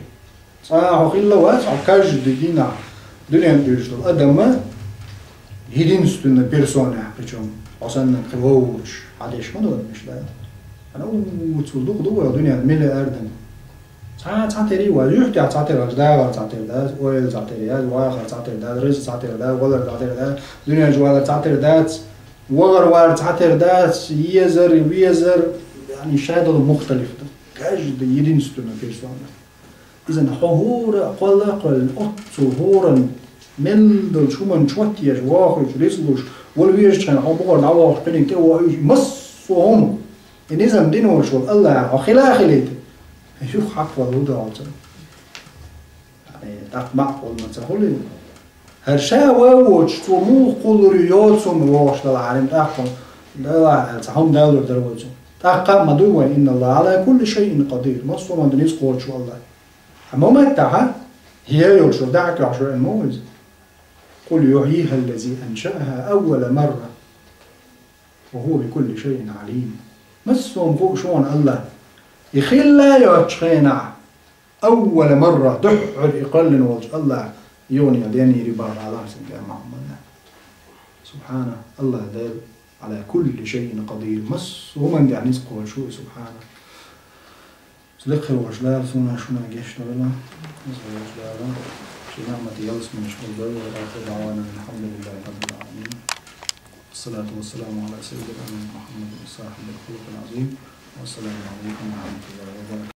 [SPEAKER 3] صاحو خلا واسع كاج دينا دنيا دوش دل أدم ما هيدين ستون بيرسونا بيجون أصلاً كووش عادش ما دون مش ده أنا وتصدق دو الدنيا ملء أردن تعتري ويحكي تعتري رجدا تعتري ده ويل تعتري ده واخر تعتري ده رز تعتري ده ولا تعتري ده دنيا جوال تعتري ده وغر تعتري ده يزر ويزر يعني شيء مختلف ده كاجد يدينستون بيرسونا إذا حهور قل أطهورا ملدل شو من شوتيش واخر رزلوش والويش كان عبور العواق بينك تو مصهم النظام دينه شو الله أخلا خليت شوف حق والوضع عطر يعني تقمع والمتهول هرشا ووش تومو كل رياضهم واش للعالم تقم لا تهم دولة دروجة تقم مدوى إن الله على كل شيء قدير مصهم دنيس قول شو الله أما ما تها هي يوشو دعك عشر الموز قل يحييها الذي أنشأها أول مرة وهو بكل شيء عليم مسهم فوق شون الله يخلا يتشخينا أول مرة دحر يقلن وجه الله يوني ديني ربار على سيدنا محمد سبحانه الله دال على كل شيء قدير مسهم يعني يسقوا شو سبحانه سلخر وجلال سونا شونا جيش لنا نسأل وجلالا في نعمة يلس من شهر دول وآخر دعوانا الحمد لله رب العالمين الصلاة والسلام على سيدنا محمد صاحب الخلق العظيم والسلام عليكم ورحمة الله وبركاته.